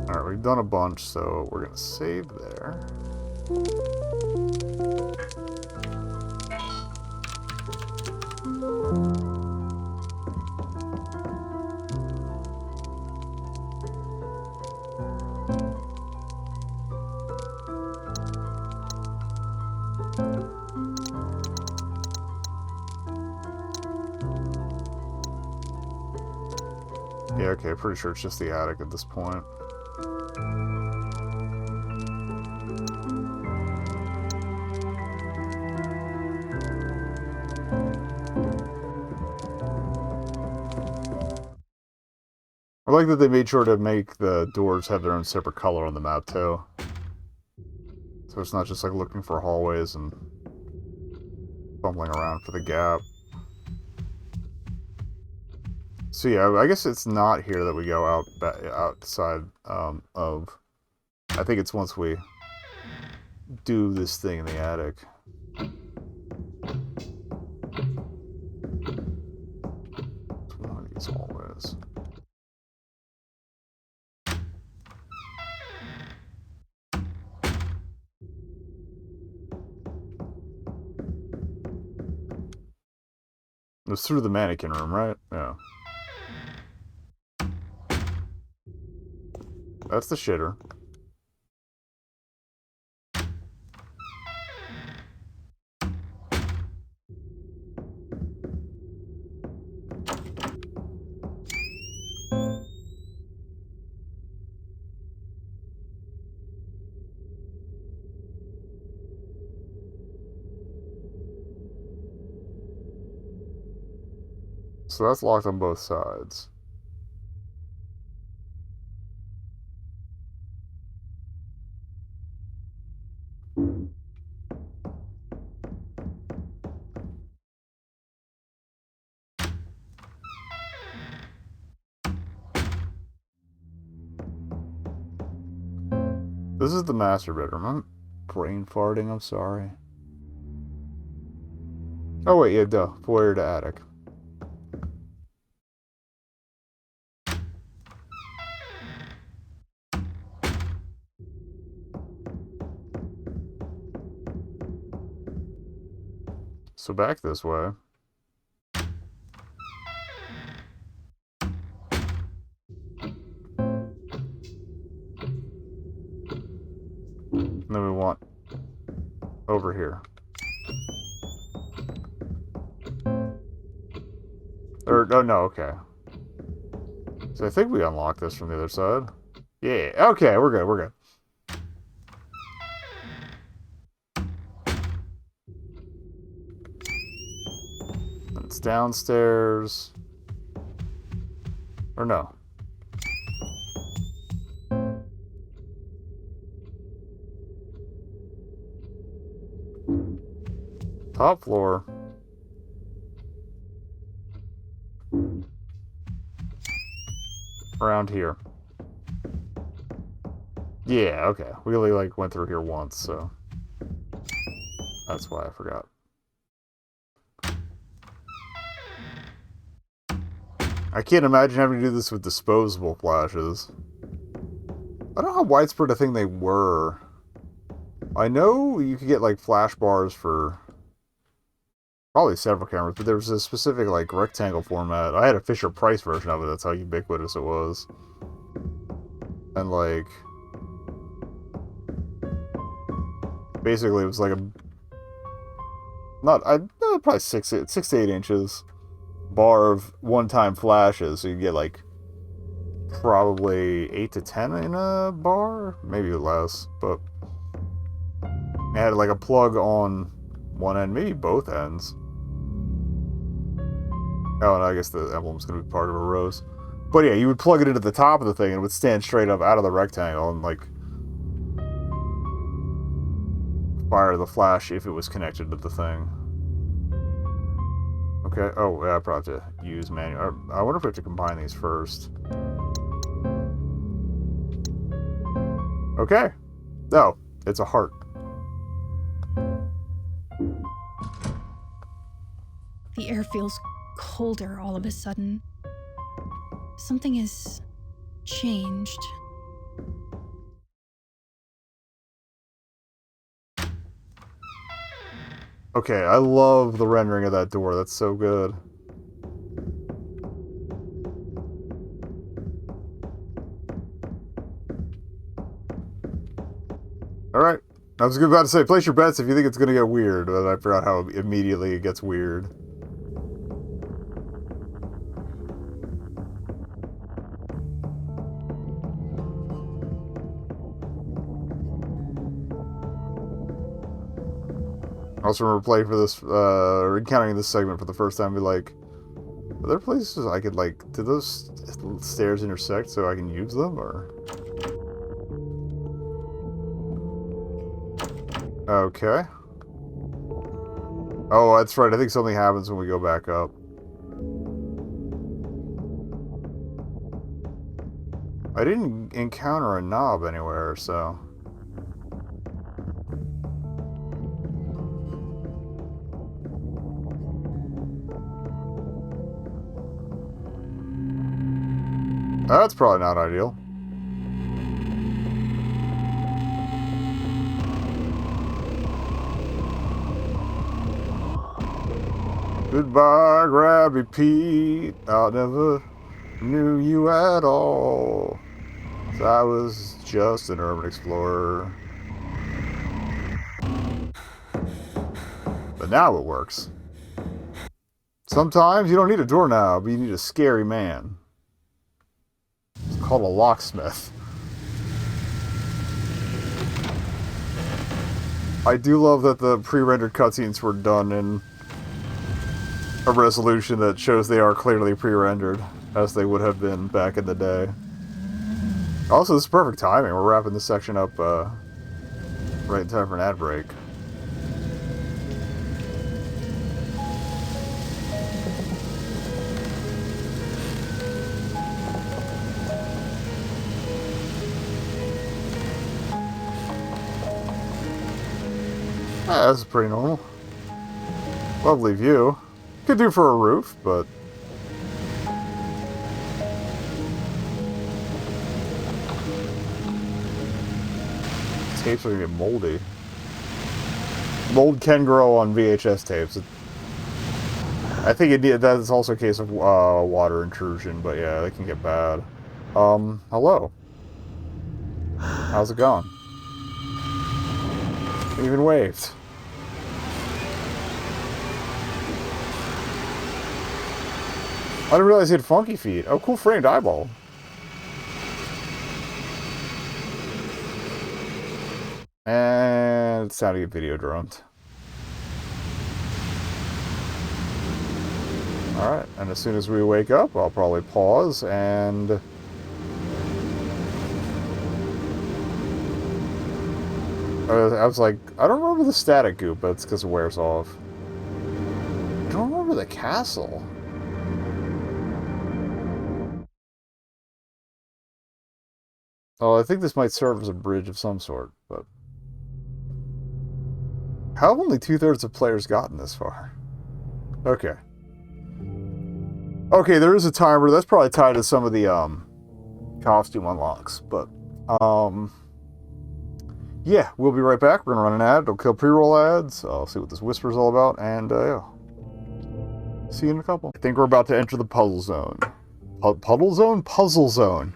Alright, we've done a bunch, so we're going to save there. Yeah, okay, pretty sure it's just the attic at this point. I like that they made sure to make the doors have their own separate color on the map, too. So it's not just like looking for hallways and fumbling around for the gap. So yeah, I guess it's not here that we go outside of. I think it's once we do this thing in the attic. It's one of these hallways. It was through the mannequin room, right? Yeah. That's the shitter. So that's locked on both sides. This is the master bedroom. I'm brain farting, I'm sorry. Oh wait, yeah, duh. Foyer to attic. So back this way. And then we want over here. Or, oh no, okay. So I think we unlocked this from the other side. Yeah, okay, we're good, we're good. It's downstairs. Or no. Top floor. Around here. Yeah, okay. We only like went through here once, so that's why I forgot. I can't imagine having to do this with disposable flashes. I don't know how widespread a thing they were. I know you could get like flash bars for probably several cameras, but there was a specific like rectangle format. I had a Fisher-Price version of it. That's how ubiquitous it was. And like, basically it was like a probably 6 to 8 inches bar of one-time flashes. So you get like probably 8 to 10 in a bar, maybe less, but it had like a plug on one end, maybe both ends. Oh, and I guess the emblem's going to be part of a rose. But yeah, you would plug it into the top of the thing and it would stand straight up out of the rectangle and like fire the flash if it was connected to the thing. Okay, oh, yeah, I probably have to use manual. I wonder if we have to combine these first. Okay. No, it's a heart. The air feels colder all of a sudden. Something has changed. Okay, I love the rendering of that door. That's so good. Alright. I was about to say, place your bets if you think it's going to get weird, but I forgot how immediately it gets weird. I also remember playing for this, or encountering this segment for the first time, be like, are there places I could, like, do those stairs intersect so I can use them, or? Okay. Oh, that's right, I think something happens when we go back up. I didn't encounter a knob anywhere, so... That's probably not ideal. Goodbye, Grabby Pete. I never knew you at all. I was just an urban explorer. But now it works. Sometimes you don't need a doorknob, you need a scary man. It's called a locksmith. I do love that the pre-rendered cutscenes were done in a resolution that shows they are clearly pre-rendered, as they would have been back in the day. Also, this is perfect timing. We're wrapping this section up right in time for an ad break. Ah, that's pretty normal. Lovely view. Could do for a roof, but... tapes are gonna get moldy. Mold can grow on VHS tapes. I think that's also a case of water intrusion, but yeah, they can get bad. Hello. How's it going? Even waved. I didn't realize he had funky feet. Oh, cool framed eyeball. And it's time to get video droned. Alright, and as soon as we wake up, I'll probably pause and... I was like, I don't remember the static goop, but it's because it wears off. I don't remember the castle. Oh, I think this might serve as a bridge of some sort, but... how have only 2/3 of players gotten this far? Okay. Okay, there is a timer. That's probably tied to some of the, costume unlocks, but, yeah, we'll be right back. We're gonna run an ad. It'll kill pre-roll ads. I'll see what this whisper's all about, and, yeah. See you in a couple. I think we're about to enter the puzzle zone. Puddle zone? Puzzle zone.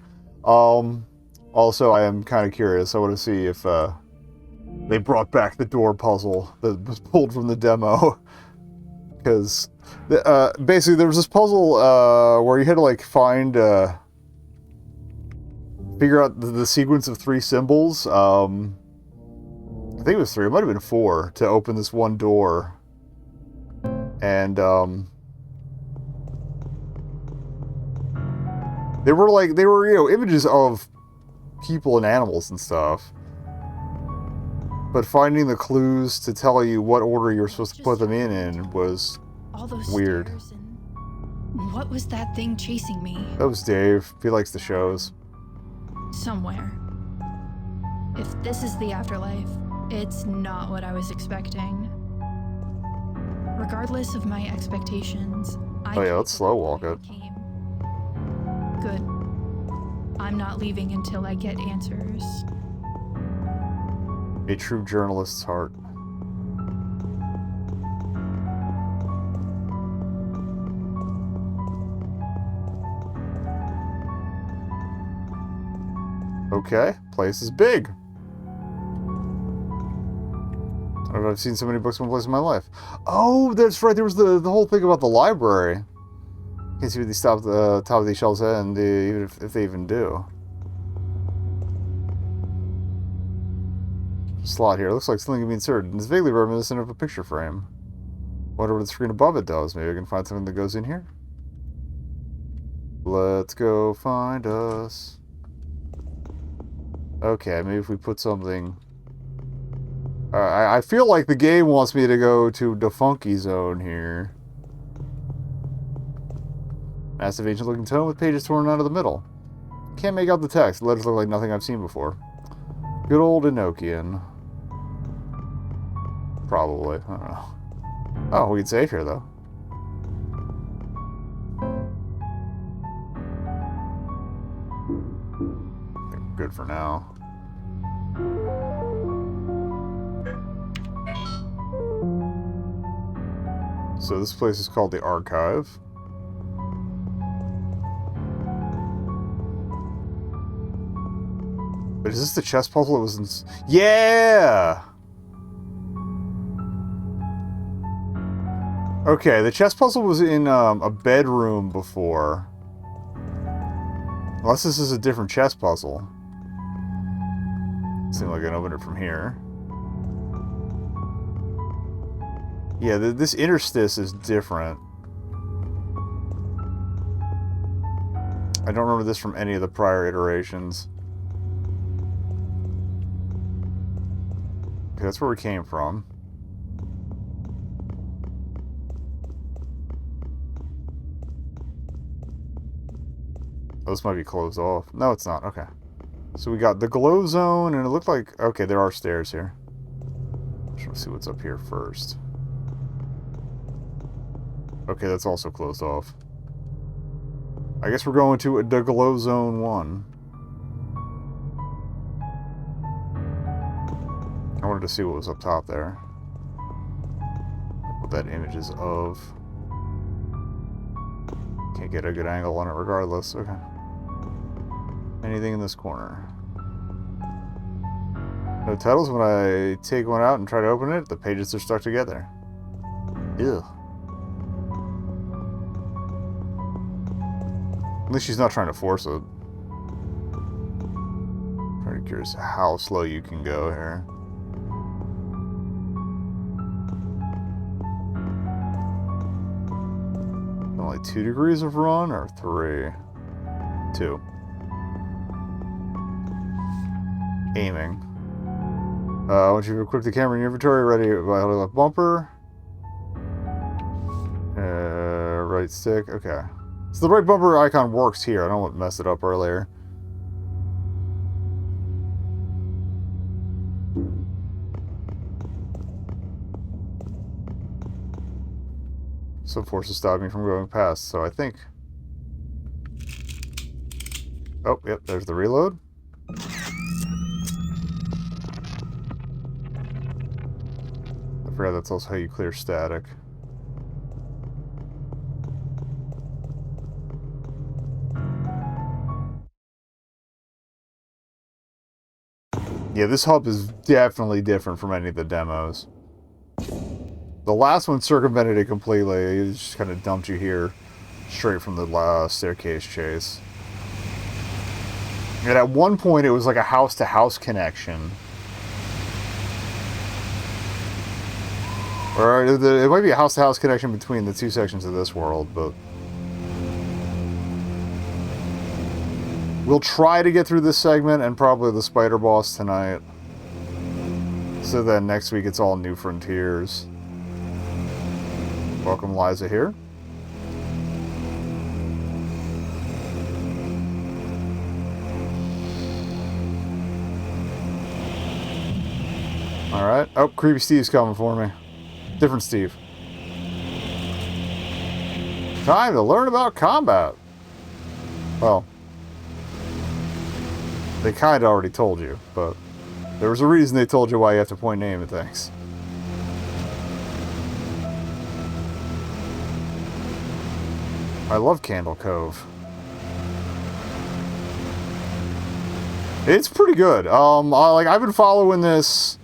Also, I am kind of curious. I want to see if, they brought back the door puzzle that was pulled from the demo. Because, basically, there was this puzzle, where you had to, like, find, figure out the sequence of 3 symbols. I think it was 3, it might have been 4, to open this one door. And, they were, you know, images of people and animals and stuff. But finding the clues to tell you what order you're supposed to put them in was all those weird. stairs and what was that thing chasing me? That was Dave. He likes the shows. Somewhere. If this is the afterlife, it's not what I was expecting. Regardless of my expectations, Oh yeah, let's slow walk it. Good. I'm not leaving until I get answers. A true journalist's heart. Okay, place is big. I don't know if I've seen so many books in one place in my life. Oh, that's right. There was the whole thing about the library. You can see what these top of these shelves and even if they even do. slot here. It looks like something can be inserted. It's vaguely reminiscent of a picture frame. Wonder what the screen above it does. Maybe I can find something that goes in here. Let's go find us. Okay, maybe if we put something... I feel like the game wants me to go to the funky zone here. Massive ancient-looking tome with pages torn out of the middle. Can't make out the text. The letters look like nothing I've seen before. Good old Enochian. Probably. I don't know. Oh, we can save here, though. I think we're good for now. So this place is called the Archive. But is this the chess puzzle that was in... Yeah! Okay, the chess puzzle was in a bedroom before. Unless this is a different chess puzzle. Seems like I can open it from here. Yeah, this interstice is different. I don't remember this from any of the prior iterations. Okay, that's where we came from. Oh, this might be closed off. No, it's not. Okay. So we got the glow zone, and it looked like... Okay, there are stairs here. Just want to see what's up here first. Okay, that's also closed off. I guess we're going to the glow zone 1. I wanted to see what was up top there. What that image is of. Can't get a good angle on it regardless. Okay. Anything in this corner? No titles. When I take one out and try to open it, the pages are stuck together. Ew. At least she's not trying to force it. Pretty curious how slow you can go here. Only 2 degrees of run or 3? 2. Aiming. Once you've equipped the camera in your inventory, ready by holding left bumper. Right stick. Okay. So the right bumper icon works here. I don't want to mess it up earlier. Some forces stop me from going past, so I think... Oh, yep, there's the reload. I forgot that's also how you clear static. Yeah, this hub is definitely different from any of the demos. The last one circumvented it completely. It just kind of dumped you here straight from the staircase chase. And at one point it was like a house-to-house connection. Or it might be a house-to-house connection between the 2 sections of this world, but... We'll try to get through this segment and probably the spider boss tonight. So then next week it's all New Frontiers. Welcome Liza here. Alright. Oh, Creepy Steve's coming for me. Different Steve. Time to learn about combat. Well, they kind of already told you, but there was a reason they told you why you have to point name at things. I love Candle Cove. It's pretty good. Like I've been following this.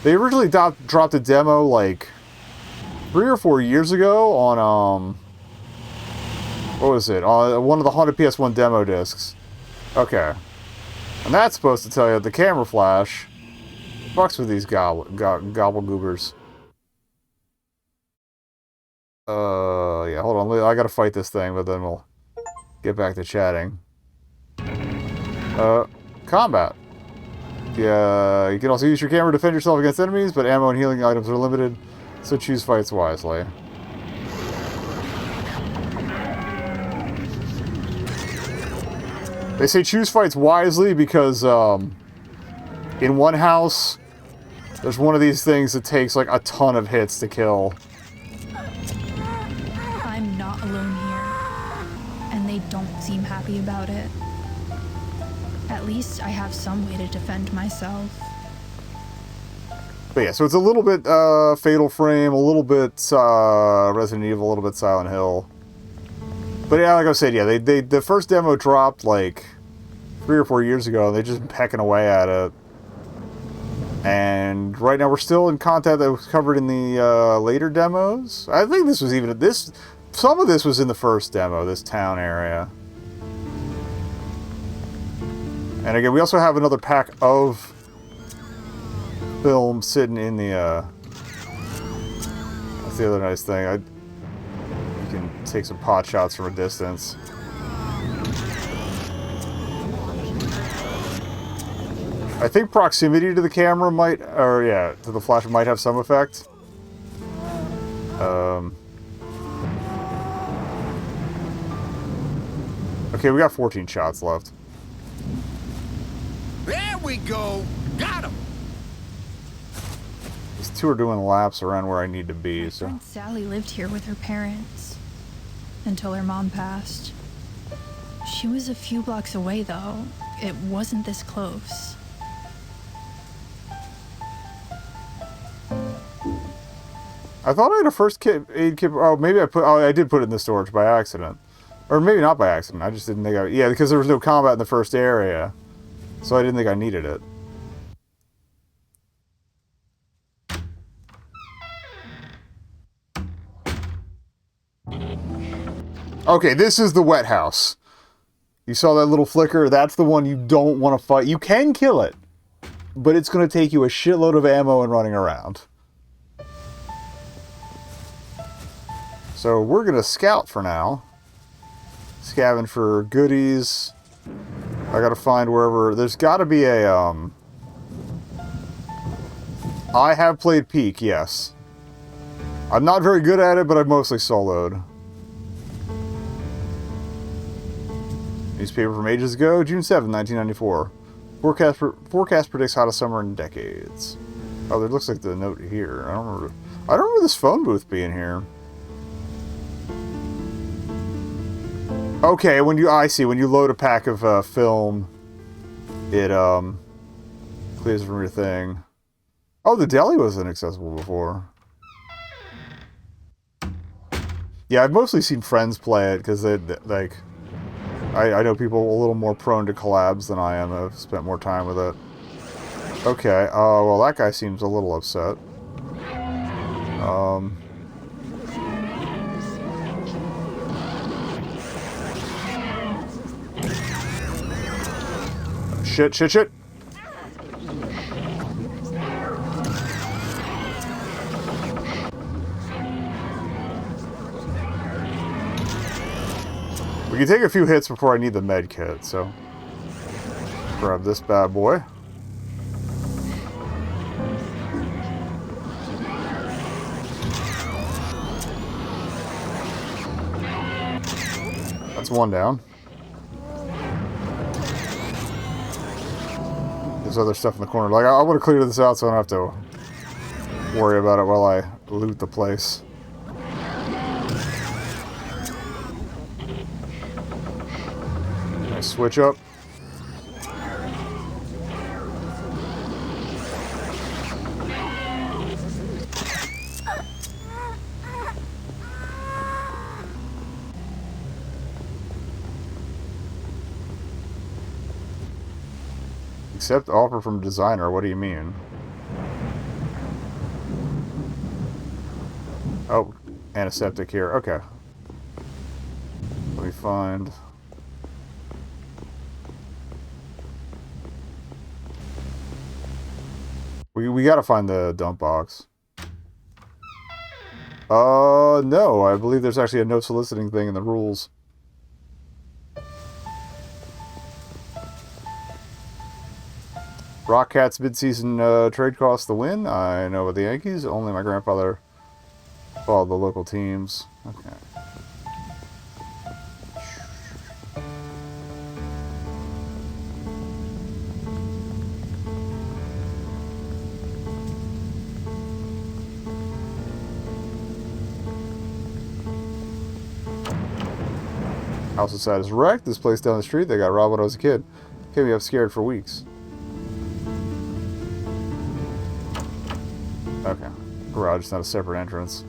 They originally dropped a demo like 3 or 4 years ago on what was it? One of the Haunted PS1 demo discs. Okay. And that's supposed to tell you that the camera flash Fucks with these gobble goobers. Yeah, hold on. I gotta fight this thing, but then we'll get back to chatting. Combat. Yeah, you can also use your camera to defend yourself against enemies, but ammo and healing items are limited, so choose fights wisely. They say choose fights wisely because, in one house, there's one of these things that takes, like, a ton of hits to kill. I'm not alone here, and they don't seem happy about it. At least I have some way to defend myself. But yeah, so it's a little bit, Fatal Frame, a little bit, Resident Evil, a little bit Silent Hill. But yeah, like I said, yeah, the first demo dropped, like, 3 or 4 years ago, and they've just been pecking away at it. And right now we're still in content that was covered in the, later demos. I think this was even, some of this was in the first demo, this town area. And again, we also have another pack of film sitting in the, that's the other nice thing. You can take some pot shots from a distance. I think proximity to the camera might, or yeah, to the flash might have some effect. Okay, we got 14 shots left. There we go. Got him. These two are doing laps around where I need to be, My so... friend Sally lived here with her parents until her mom passed. She was a few blocks away, though. It wasn't this close. I thought I had a first aid kit. Oh, maybe I did put it in the storage by accident. Or maybe not by accident. I just didn't think I... Yeah, because there was no combat in the first area. So I didn't think I needed it. Okay, this is the wet house. You saw that little flicker? That's the one you don't want to fight. You can kill it, but it's going to take you a shitload of ammo and running around. So we're going to scout for now. Scavenge for goodies. I got to find wherever... There's got to be a... I have played Peak, yes. I'm not very good at it, but I've mostly soloed. Newspaper from ages ago, June 7, 1994. Forecast predicts hottest summer in decades. Oh, there looks like the note here. I don't remember this phone booth being here. Okay, I see, when you load a pack of film, it clears from your thing. Oh, the deli was inaccessible before. Yeah, I've mostly seen friends play it because they like. I know people a little more prone to collabs than I am. I've spent more time with it. Okay, well that guy seems a little upset. Shit. We can take a few hits before I need the med kit, so... Grab this bad boy. That's one down. There's other stuff in the corner. Like, I want to clear this out so I don't have to worry about it while I loot the place. Nice switch up. Accept offer from designer. What do you mean? Oh, antiseptic here. Okay. Let me find... We gotta find the dump box. No. I believe there's actually a no soliciting thing in the rules. Rock Cat's mid-season trade cost the win. I know about the Yankees. Only my grandfather followed the local teams. Okay. House inside is wrecked. This place down the street, they got robbed when I was a kid. Kept me up scared for weeks. Okay. Garage is not a separate entrance.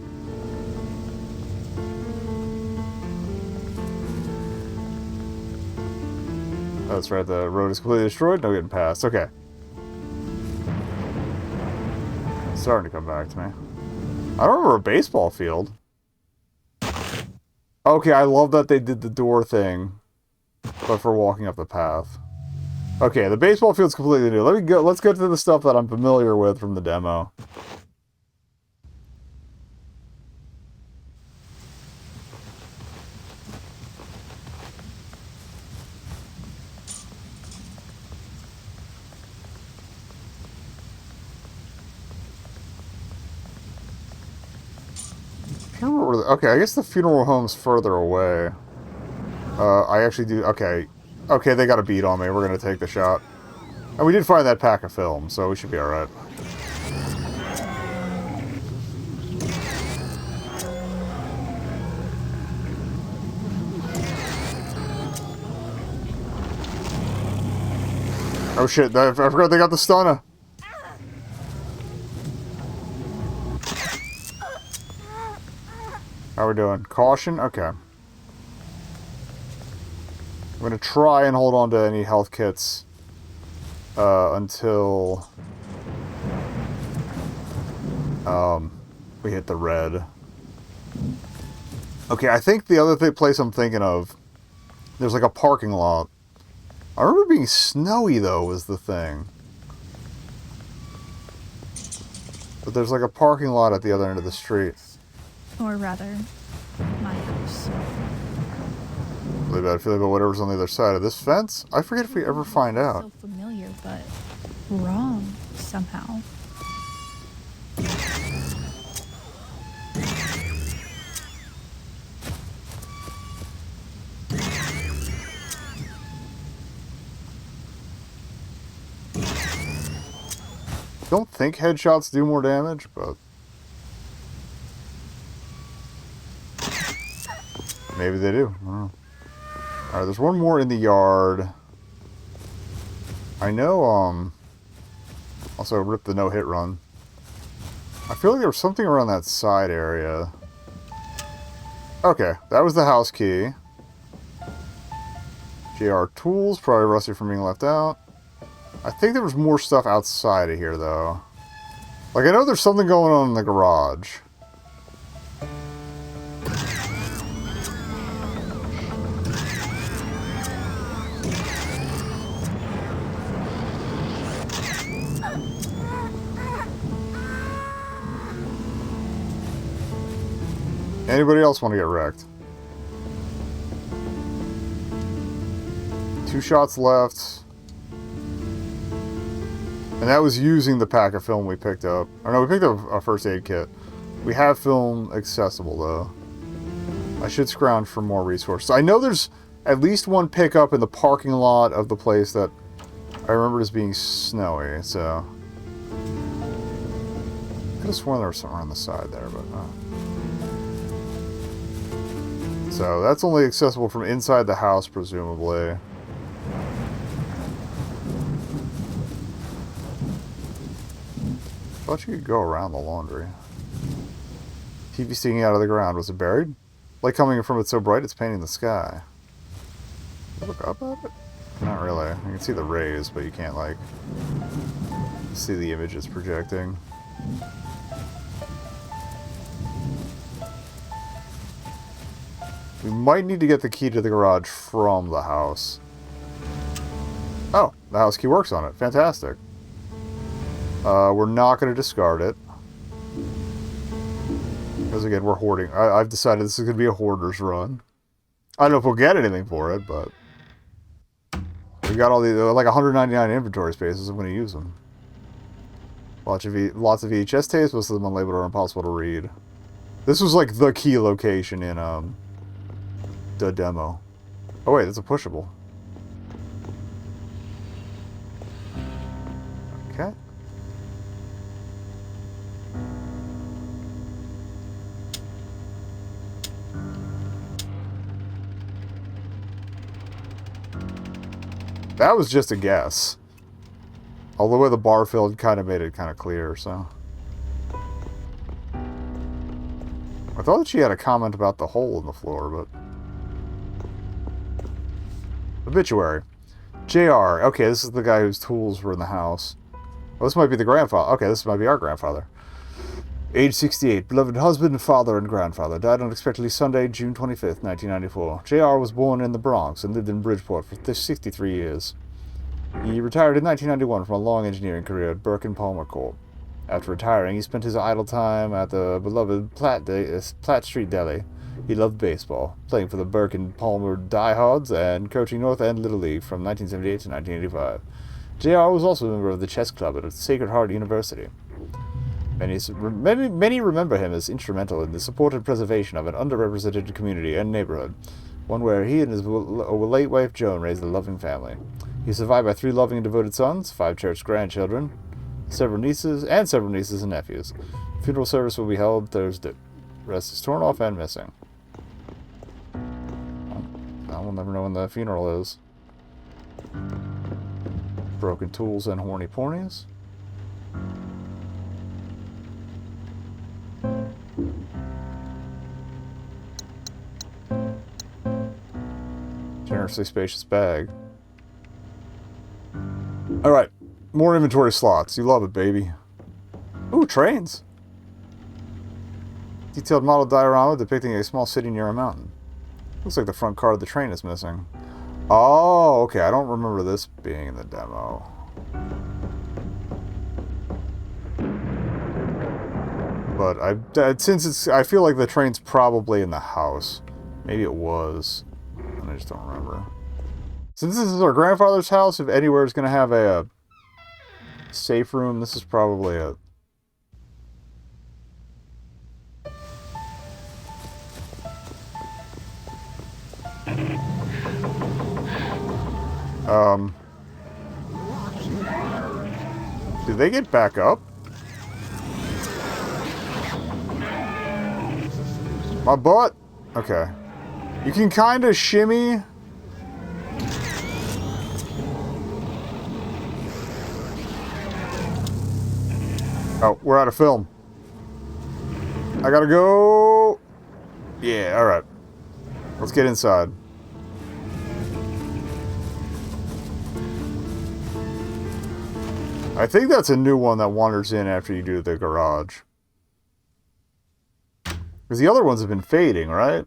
Oh, that's right, the road is completely destroyed. No getting past. Okay. It's starting to come back to me. I don't remember a baseball field. Okay, I love that they did the door thing, but for walking up the path. Okay, the baseball field's completely new. Let's go to the stuff that I'm familiar with from the demo. Okay, I guess the funeral home's further away. I actually do... Okay. Okay, they got a beat on me. We're going to take the shot. And we did find that pack of film, so we should be alright. Oh shit, I forgot they got the stunner. How we doing? Caution? Okay. I'm going to try and hold on to any health kits until we hit the red. Okay, I think the other place I'm thinking of, there's like a parking lot. I remember being snowy, though, was the thing. But there's like a parking lot at the other end of the street. Or rather, my house. Really bad feeling about whatever's on the other side of this fence. I forget if we ever find out. So familiar, but wrong somehow. Don't think headshots do more damage, but maybe they do. I don't know. Alright, there's one more in the yard. I know, also ripped the no-hit run. I feel like there was something around that side area. Okay, that was the house key. JR tools, probably rusty from being left out. I think there was more stuff outside of here, though. Like, I know there's something going on in the garage. Anybody else want to get wrecked? 2 shots left. And that was using the pack of film we picked up. Or no, we picked up a first aid kit. We have film accessible, though. I should scrounge for more resources. I know there's at least one pickup in the parking lot of the place that I remember as being snowy, so... I could have sworn there was somewhere on the side there, but... So, that's only accessible from inside the house, presumably. Thought you could go around the laundry. TV sticking out of the ground. Was it buried? Light coming from it so bright it's painting the sky. Look up at it? Not really. You can see the rays, but you can't, like, see the images projecting. We might need to get the key to the garage from the house. Oh, the house key works on it. Fantastic. We're not going to discard it. Because again, we're hoarding. I've decided this is going to be a hoarder's run. I don't know if we'll get anything for it, but... We got all these, like 199 inventory spaces. I'm going to use them. Lots of VHS tapes, most of them unlabeled or impossible to read. This was like the key location in the demo. Oh wait, that's a pushable. Okay. That was just a guess. All the way the bar filled kind of made it kind of clear, so. I thought that she had a comment about the hole in the floor, but... Obituary. JR. Okay, this is the guy whose tools were in the house. Well, this might be the grandfather. Okay, this might be our grandfather. Age 68. Beloved husband, father, and grandfather. Died unexpectedly Sunday, June 25th, 1994. JR was born in the Bronx and lived in Bridgeport for 63 years. He retired in 1991 from a long engineering career at Burke and Palmer Corp. After retiring, he spent his idle time at the beloved Platt Street Deli. He loved baseball, playing for the Burke and Palmer Diehards and coaching North End Little League from 1978 to 1985. JR was also a member of the chess club at Sacred Heart University. Many remember him as instrumental in the support and preservation of an underrepresented community and neighborhood, one where he and his late wife Joan raised a loving family. He is survived by 3 loving and devoted sons, 5 cherished grandchildren, several nieces and nephews. Funeral service will be held Thursday. Rest is torn off and missing. I will never know when the funeral is. Broken tools and horny pornies. Generously spacious bag. Alright. More inventory slots. You love it, baby. Ooh, trains. Detailed model diorama depicting a small city near a mountain. Looks like the front car of the train is missing. Oh, okay. I don't remember this being in the demo. But I feel like the train's probably in the house. Maybe it was. I just don't remember. Since this is our grandfather's house, if anywhere is going to have a safe room, this is probably it. Did they get back up? My butt? Okay. You can kind of shimmy. Oh, we're out of film. I gotta go. Yeah, alright. Let's get inside. I think that's a new one that wanders in after you do the garage. Because the other ones have been fading, right?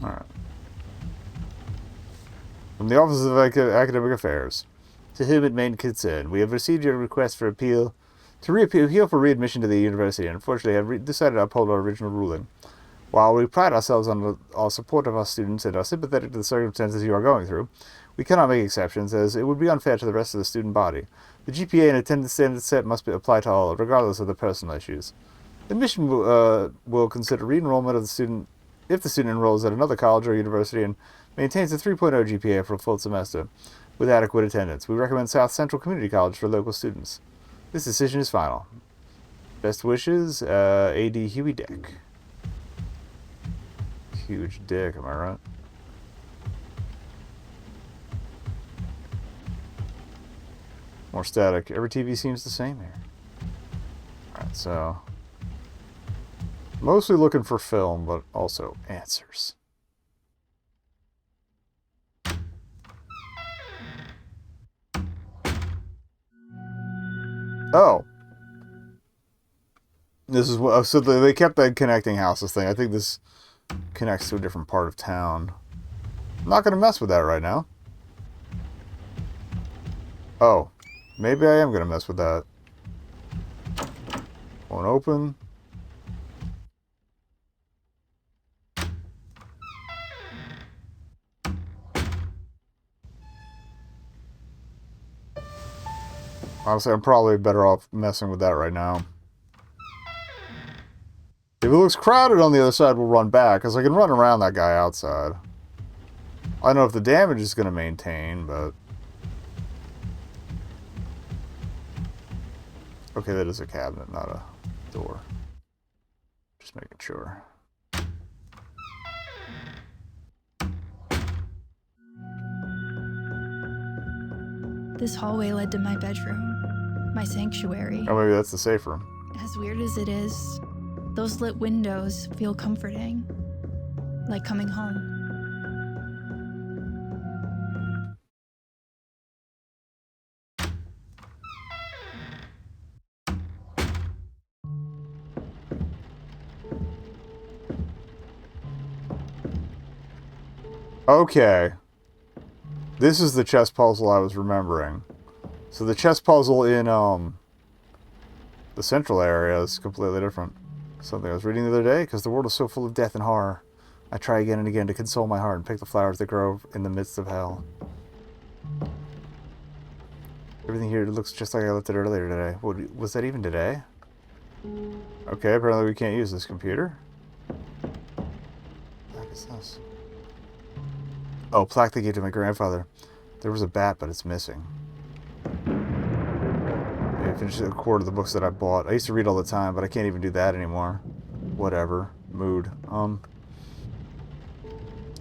Alright. From the Office of Academic Affairs. To whom it may concern, we have received your request for appeal for readmission to the university, and unfortunately have decided to uphold our original ruling. While we pride ourselves on our support of our students and are sympathetic to the circumstances you are going through, we cannot make exceptions, as it would be unfair to the rest of the student body. The GPA and attendance standards set must be applied to all, regardless of the personal issues. Admission will consider re-enrollment of the student if the student enrolls at another college or university and maintains a 3.0 GPA for a full semester, with adequate attendance. We recommend South Central Community College for local students. This decision is final. Best wishes, A.D. Huey Dick. Huge dick, am I right? More static. Every TV seems the same here. Alright, so... mostly looking for film, but also answers. Oh. This is what... so they kept that connecting houses thing. I think this connects to a different part of town. I'm not going to mess with that right now. Oh. Maybe I am going to mess with that. Won't open. Honestly, I'm probably better off messing with that right now. If it looks crowded on the other side, we'll run back, because I can run around that guy outside. I don't know if the damage is going to maintain, but... Okay, that is a cabinet, not a door. Just making sure. This hallway led to my bedroom, my sanctuary. Oh, maybe that's the safe room. As weird as it is, those lit windows feel comforting, like coming home. Okay. This is the chess puzzle I was remembering. So the chess puzzle in, the central area is completely different. Something I was reading the other day, because the world is so full of death and horror. I try again and again to console my heart and pick the flowers that grow in the midst of hell. Everything here looks just like I left it earlier today. What, was that even today? Okay, apparently we can't use this computer. What is this? Oh, plaque they gave to my grandfather. There was a bat, but it's missing. I finished a quarter of the books that I bought. I used to read all the time, but I can't even do that anymore. Whatever. Mood. I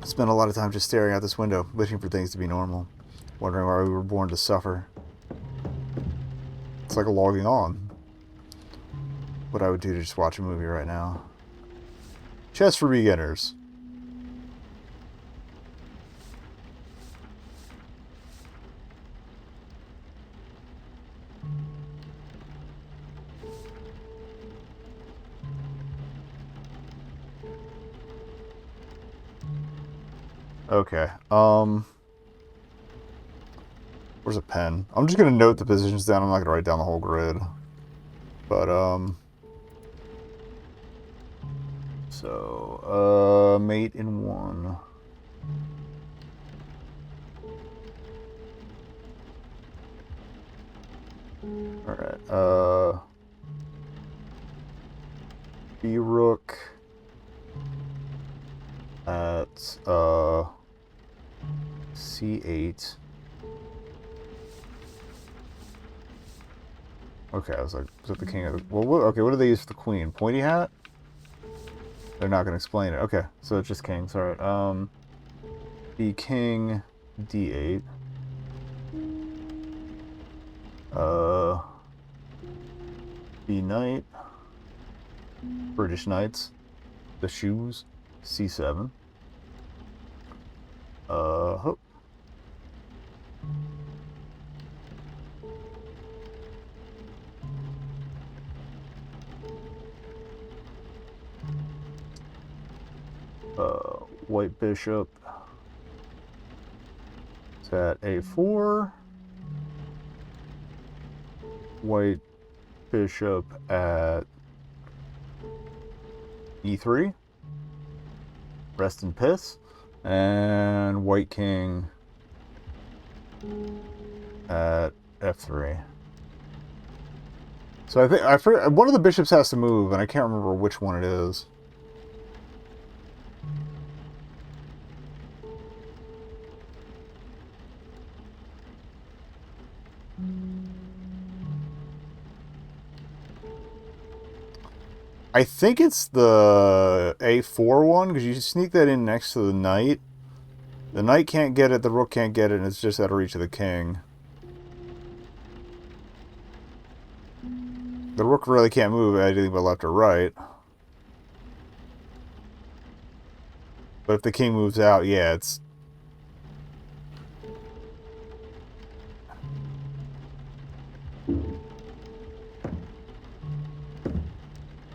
spent a lot of time just staring out this window, wishing for things to be normal. Wondering why we were born to suffer. It's like logging on. What I would do to just watch a movie right now. Chess for beginners. Okay, where's a pen? I'm just gonna note the positions down. I'm not gonna write down the whole grid. But, so, mate in 1. Alright, B-Rook at, C8. Okay, I was like, is that the king of the... Well, okay, what do they use for the queen? Pointy hat? They're not going to explain it. Okay, so it's just kings. Alright, B king, D8. B knight. British knights. The shoes. C7. Hook. White bishop. It's at A4. White bishop at E3. Rest in piss. And white king at F3. So I forget, one of the bishops has to move, and I can't remember which one it is. I think it's the A4 one, because you sneak that in next to the knight. The knight can't get it, the rook can't get it, and it's just out of reach of the king. The rook really can't move anything but left or right. But if the king moves out, yeah, it's...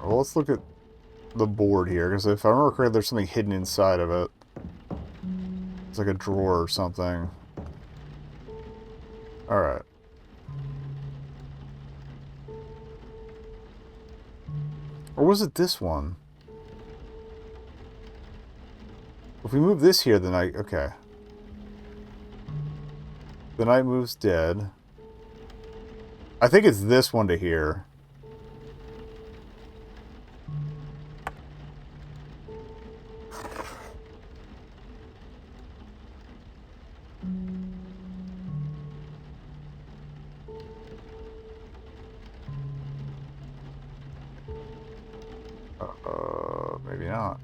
Well, let's look at the board here, because if I remember correctly, there's something hidden inside of it. It's like a drawer or something. Alright. Or was it this one? If we move this here, the night... Okay. The night moves dead. I think it's this one to here. Maybe not.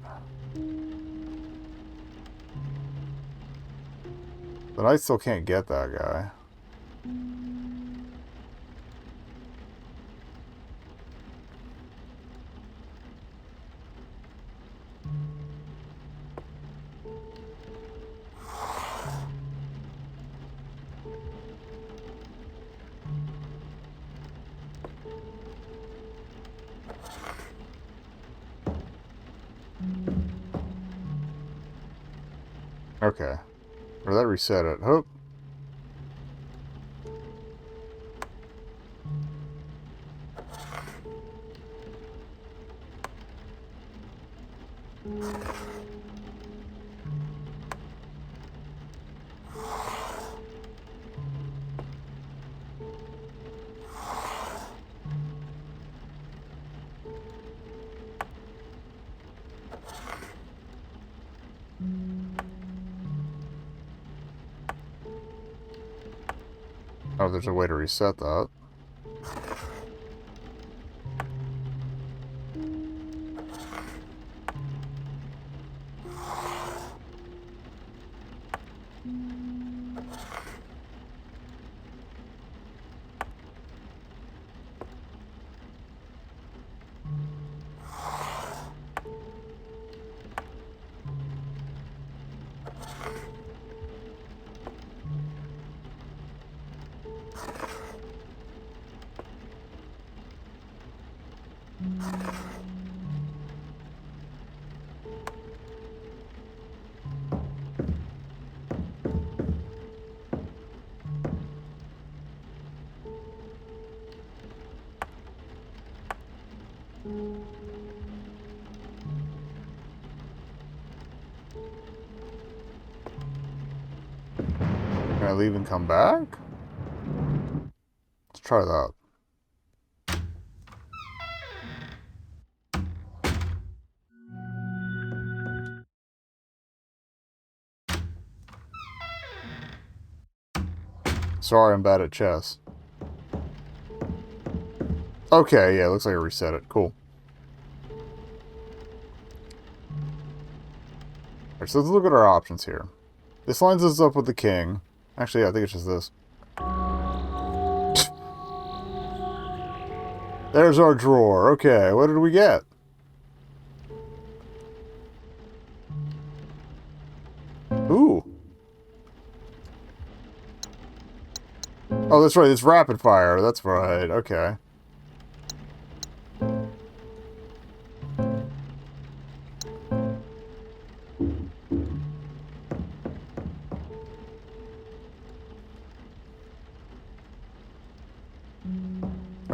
But I still can't get that guy. Okay. Or that reset it. Hope. Oh, there's a way to reset that. Can I leave and come back? Let's try that. Sorry, I'm bad at chess. Okay, yeah, looks like I reset it. Cool. Alright, so let's look at our options here. This lines us up with the king. Actually, yeah, I think it's just this. There's our drawer. Okay, what did we get? Ooh. Oh, that's right. It's rapid fire. That's right. Okay.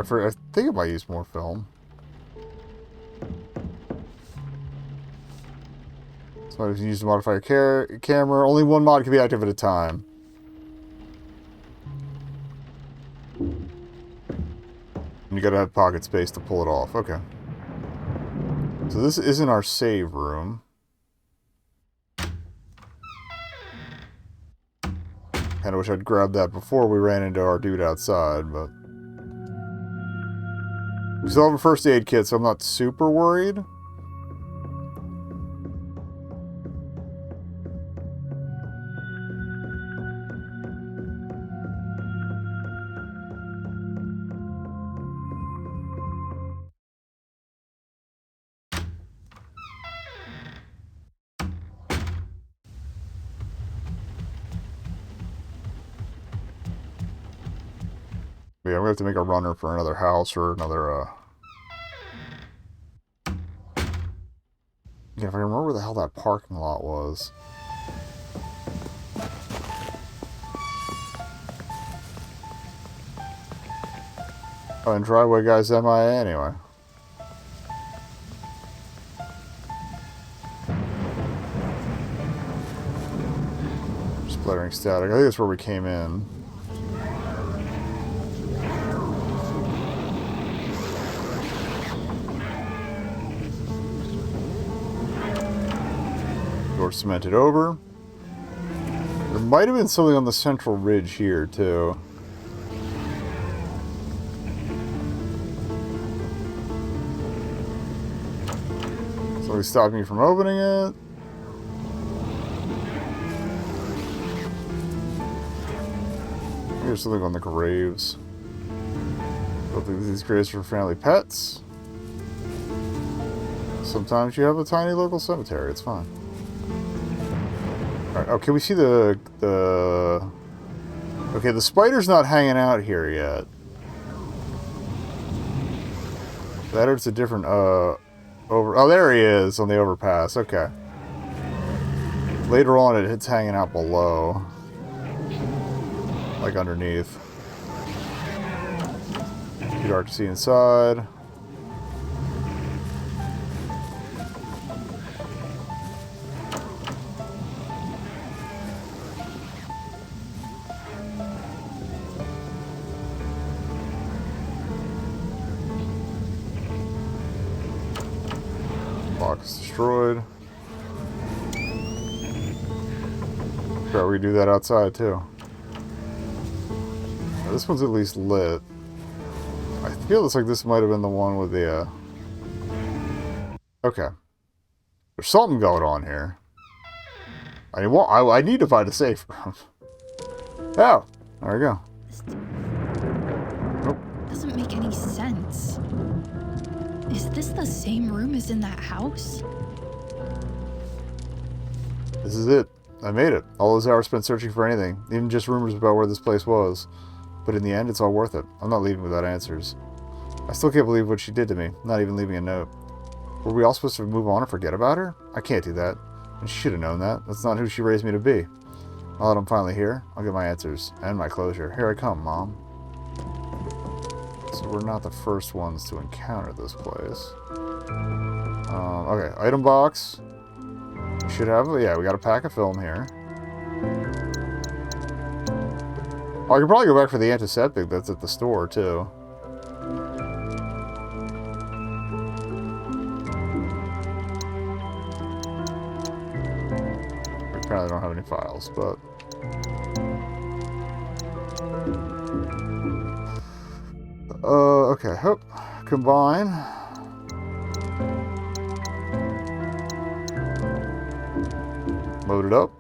I think I might use more film. So I can use to modify your camera. Only one mod can be active at a time. And you gotta have pocket space to pull it off. Okay. So this isn't our save room. Kinda wish I'd grabbed that before we ran into our dude outside, but... We still have a first aid kit, so I'm not super worried. Yeah, I'm gonna have to make a runner for another house or another, Yeah, if I remember where the hell that parking lot was. Oh, and driveway guy's MIA anyway. Blaring static. I think that's where we came in. Door cemented over. There might have been something on the central ridge here, too. Something stopping me from opening it. Here's something on the graves. Don't think these graves are for family pets. Sometimes you have a tiny local cemetery. It's fine. Alright, oh, can we see the... Okay, the spider's not hanging out here yet. That or it's a different, over... Oh, there he is on the overpass. Okay. Later on, it's hanging out below. Like underneath. Too dark to see inside. Box destroyed. Sure, we do that outside too. Now, this one's at least lit. I feel it's like this might have been the one with the Okay. There's something going on here. I need to find a safe room. Oh, there we go. Nope. Doesn't make any sense. Is this the same room as in that house? This is it. I made it. All those hours spent searching for anything, even just rumors about where this place was. But in the end, it's all worth it. I'm not leaving without answers. I still can't believe what she did to me, not even leaving a note. Were we all supposed to move on and forget about her? I can't do that. And she should have known that. That's not who she raised me to be. Now that I'm finally here, I'll get my answers. And my closure. Here I come, Mom. So we're not the first ones to encounter this place. Okay, item box. We should have... Yeah, we got a pack of film here. Oh, I could probably go back for the antiseptic that's at the store, too. Apparently I don't have any files, but... okay, hope. Combine. Load it up.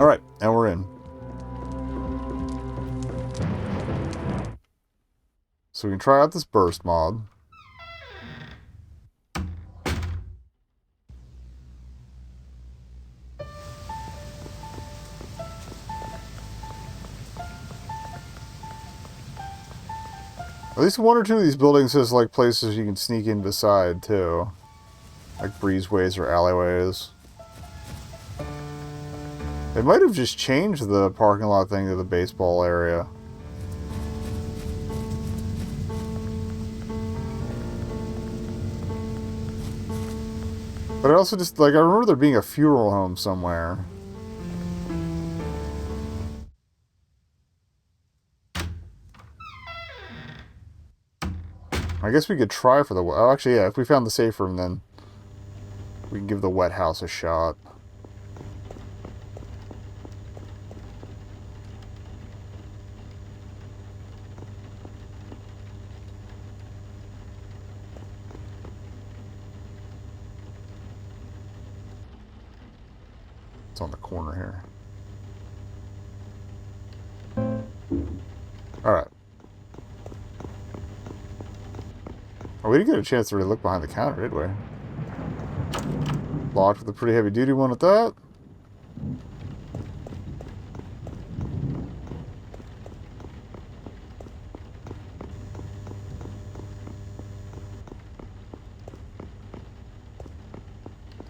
Alright, and we're in. So we can try out this burst mod. At least one or two of these buildings has like places you can sneak in beside too. Like breezeways or alleyways. They might have just changed the parking lot thing to the baseball area. But I also just, like, I remember there being a funeral home somewhere. I guess we could try for the... Oh, actually, yeah, if we found the safe room, then we can give the wet house a shot. It's on the corner here. Alright. Oh, we didn't get a chance to really look behind the counter, did we? Locked with a pretty heavy duty one at that.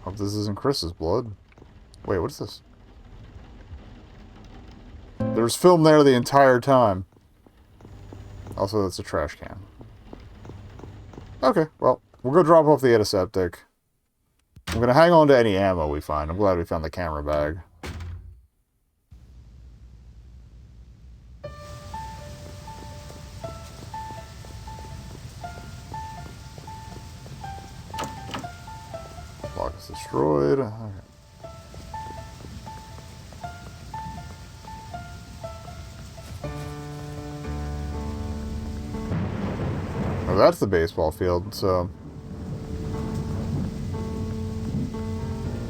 Hope this isn't Chris's blood. Wait, what is this? There's film there the entire time. Also, that's a trash can. Okay, well, we'll go drop off the antiseptic. I'm going to hang on to any ammo we find. I'm glad we found the camera bag. Lock is destroyed. Okay. Oh, that's the baseball field, so...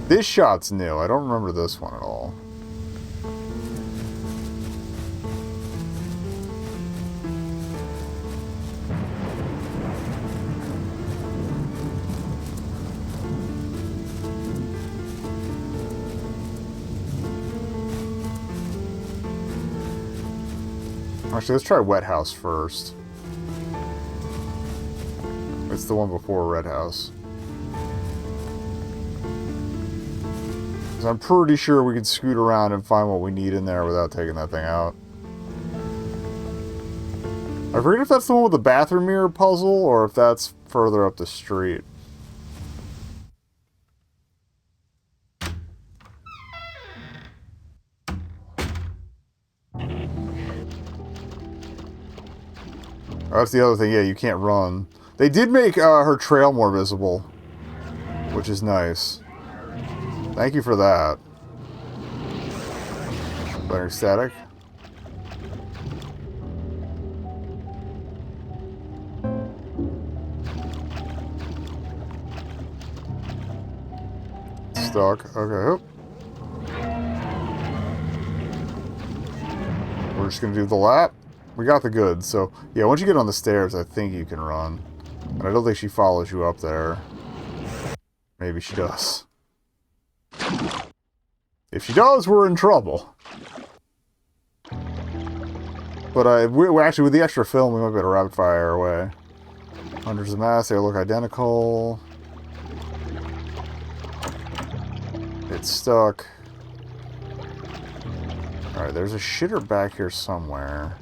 This shot's new. I don't remember this one at all. Actually, let's try Wet House first. It's the one before Red House. So I'm pretty sure we can scoot around and find what we need in there without taking that thing out. I forget if that's the one with the bathroom mirror puzzle or if that's further up the street. Oh, that's the other thing. Yeah, you can't run. They did make her trail more visible, which is nice. Thank you for that. Better static. Stuck. Okay. We're just gonna do the lap. We got the goods, so yeah, once you get on the stairs, I think you can run. And I don't think she follows you up there. Maybe she does. If she does, we're in trouble. But we actually, with the extra film, we might be able to rapid fire away. Hundreds of masks, they look identical. It's stuck. Alright, there's a shitter back here somewhere.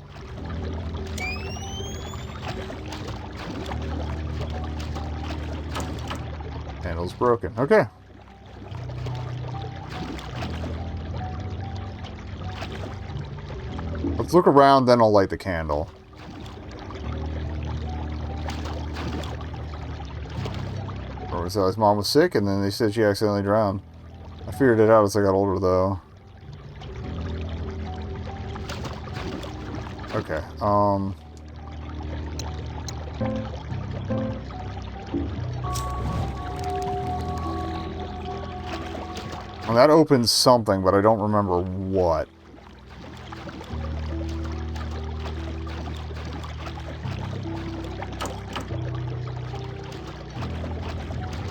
Handle's broken. Okay. Let's look around, then I'll light the candle. Or was that his mom was sick, and then they said she accidentally drowned. I figured it out as I got older, though. Okay, well, that opens something, but I don't remember what.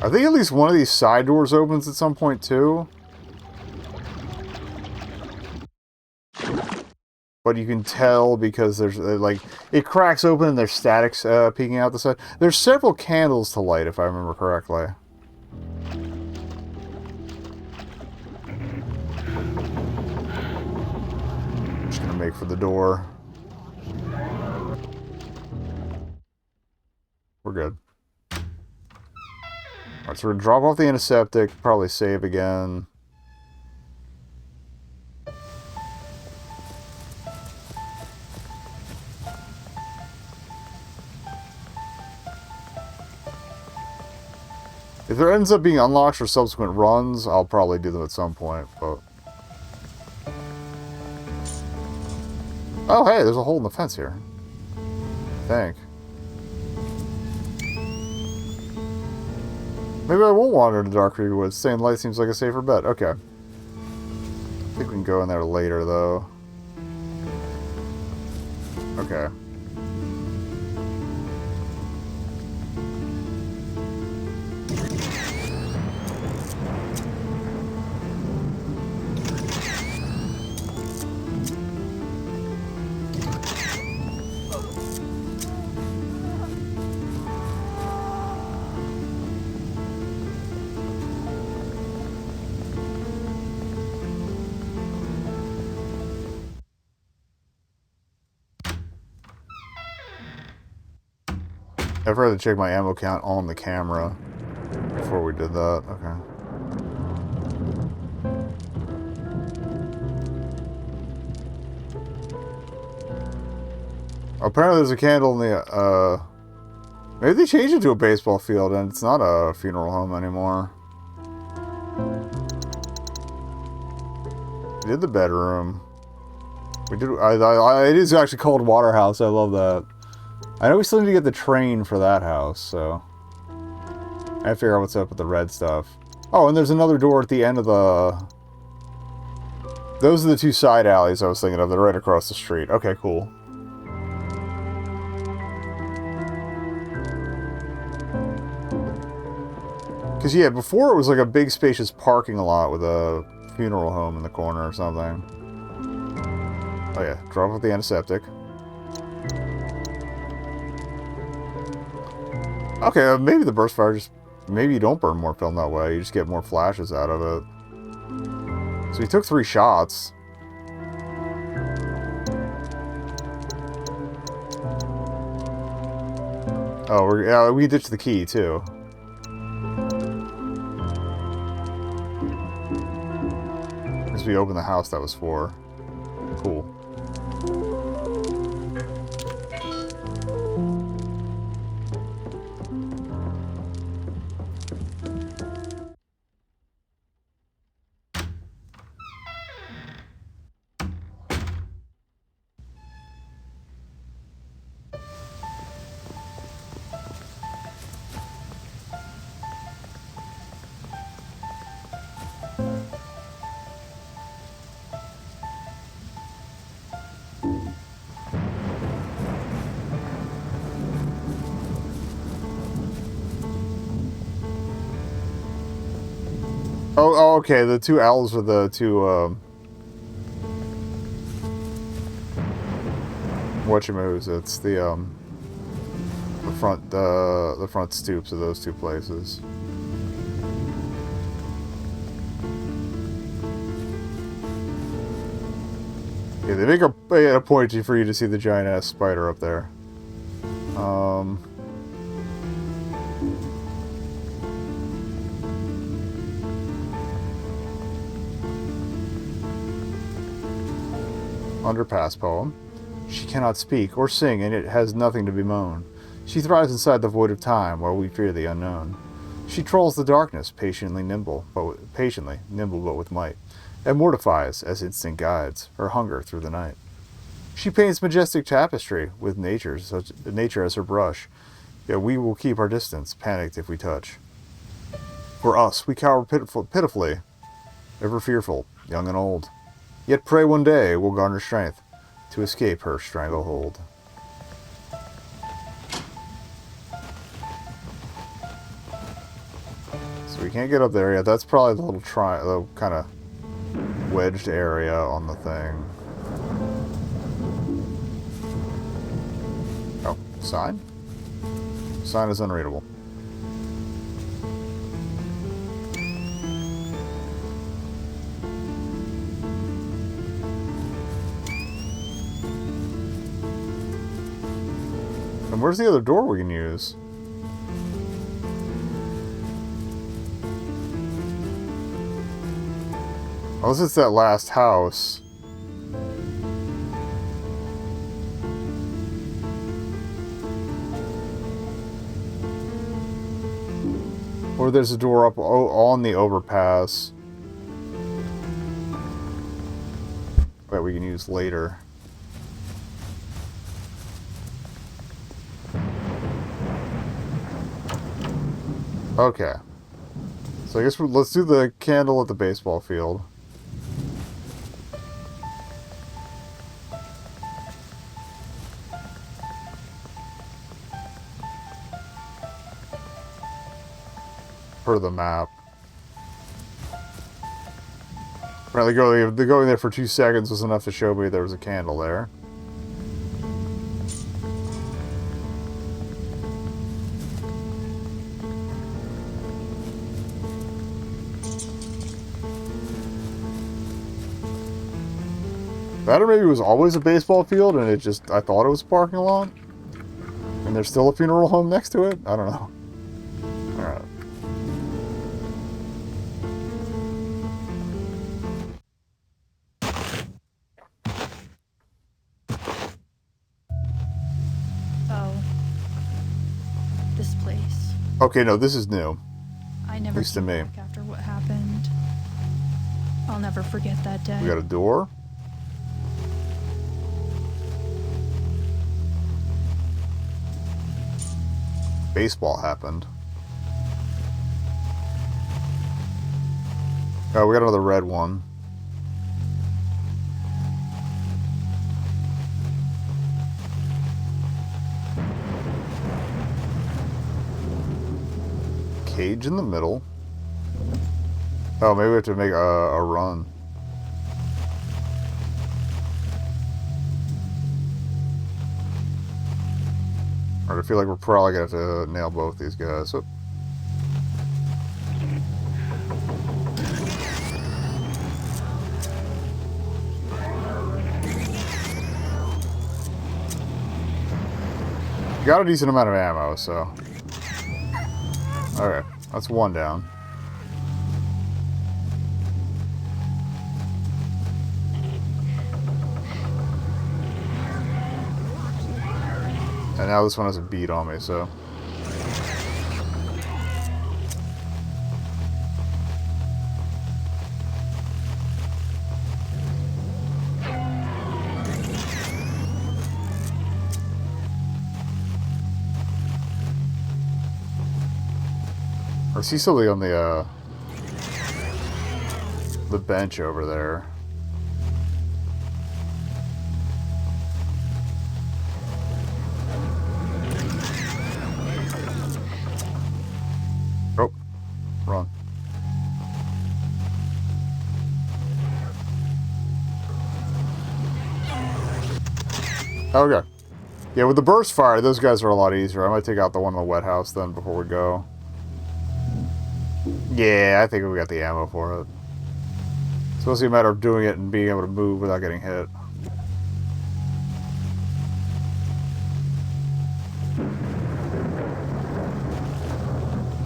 I think at least one of these side doors opens at some point, too. But you can tell because there's, like, it cracks open and there's statics peeking out the side. There's several candles to light, if I remember correctly. Just gonna make for the door. We're good. Alright, so we're gonna drop off the antiseptic, probably save again. If there ends up being unlocks for subsequent runs, I'll probably do them at some point, but... Oh, hey, there's a hole in the fence here. I think. Maybe I won't wander into Dark Creek Woods. Staying light seems like a safer bet. Okay. I think we can go in there later, though. Okay. I forgot to check my ammo count on the camera before we did that. Okay. Apparently there's a candle in the, maybe they changed it to a baseball field and it's not a funeral home anymore. We did the bedroom. We did, it is actually called Waterhouse. I love that. I know we still need to get the train for that house, so I have to figure out what's up with the red stuff. Oh, and there's another door at the end of the... Those are the two side alleys I was thinking of. They're right across the street. Okay, cool. Because, yeah, before it was like a big spacious parking lot with a funeral home in the corner or something. Oh, yeah. Drop off the antiseptic. Okay, maybe the burst fire just... Maybe you don't burn more film that way. You just get more flashes out of it. So he took 3 shots. Oh, yeah, we ditched the key, too. Because we opened the house that was for. Cool. Oh, okay, the 2 owls are the 2, whatchamahoos, it's the front stoops of those 2 places. Yeah, they make a point for you to see the giant-ass spider up there. Underpass poem. She cannot speak or sing, and it has nothing to bemoan. She thrives inside the void of time, while we fear the unknown. She trolls the darkness, patiently nimble, but with might, and mortifies, as instinct guides, her hunger through the night. She paints majestic tapestry, with nature as her brush, yet we will keep our distance, panicked if we touch. For us, we cower pitifully, ever fearful, young and old. Yet pray one day we'll garner strength to escape her stranglehold. So we can't get up there yet. That's probably the little the kind of wedged area on the thing. Oh, sign? Sign is unreadable. And where's the other door we can use? Unless it's that last house. Or there's a door up on the overpass that we can use later. Okay. So I guess let's do the candle at the baseball field. Per the map. Apparently going there for 2 seconds was enough to show me there was a candle there. That or maybe it was always a baseball field and I thought it was a parking lot. And there's still a funeral home next to it? I don't know. Alright. Oh. This place. Okay, no, this is new. I never least to came me. back after what happened. I'll never forget that day. We got a door. Baseball happened. Oh, we got another red one. Cage in the middle. Oh, maybe we have to make a run. Alright, I feel like we're probably going to have to nail both these guys. Oh. Got a decent amount of ammo, so... Okay, that's one down. And now this one has a bead on me, so... I see something on the bench over there. Oh, run. Okay. Yeah, with the burst fire, those guys are a lot easier. I might take out the one in the wet house then before we go. Yeah, I think we got the ammo for it. It's mostly a matter of doing it and being able to move without getting hit.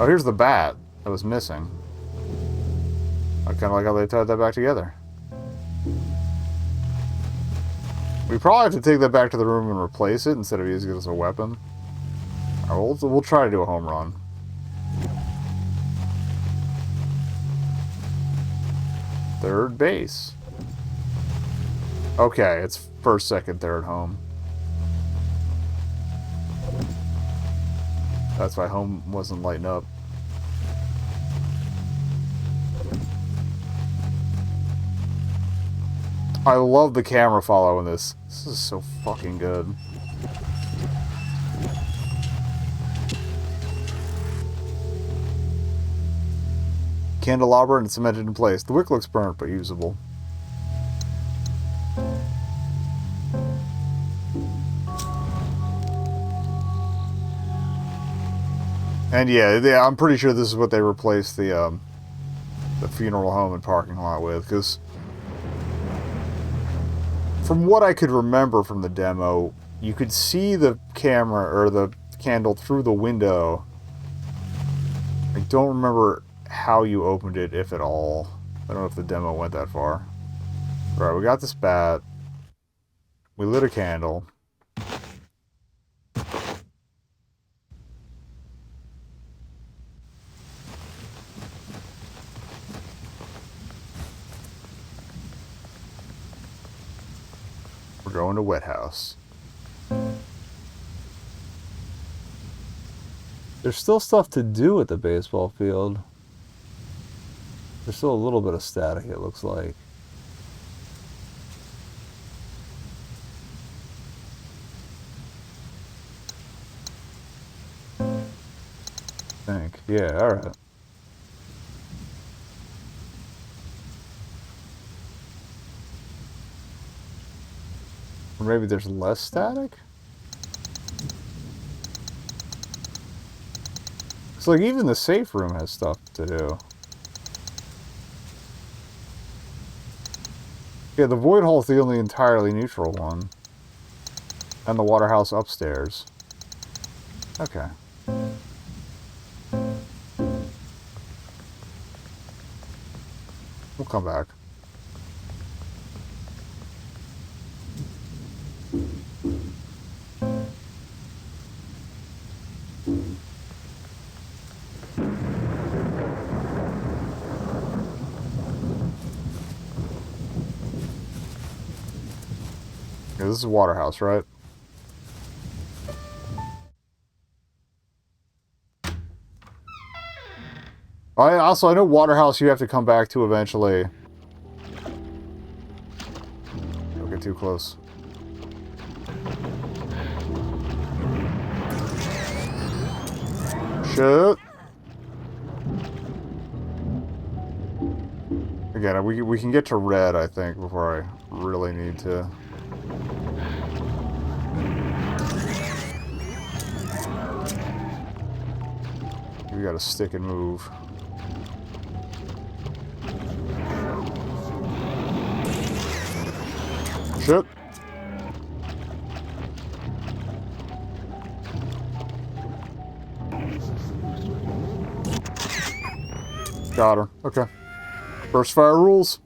Oh, here's the bat that was missing. I kind of like how they tied that back together. We probably have to take that back to the room and replace it instead of using it as a weapon. Alright, we'll try to do a home run. Third base. Okay, it's first, second, third home. That's why home wasn't lighting up. I love the camera follow in this. This is so fucking good. Candelabra and cemented in place. The wick looks burnt, but usable. And yeah, I'm pretty sure this is what they replaced the funeral home and parking lot with, because from what I could remember from the demo, you could see the camera or the candle through the window. I don't remember how you opened it, if at all. I don't know if the demo went that far. Alright, we got this bat. We lit a candle. We're going to Wet House. There's still stuff to do at the baseball field. There's still a little bit of static, it looks like. I think. Yeah, alright. Or maybe there's less static? It's like even the safe room has stuff to do. Yeah, the void hall is the only entirely neutral one. And the water house upstairs. Okay. We'll come back. Yeah, this is Waterhouse, right? I know Waterhouse you have to come back to eventually. Don't get too close. Shit. Again, we can get to red, I think, before I really need to. We gotta stick and move. Shit. Got her. Okay. Burst fire rules.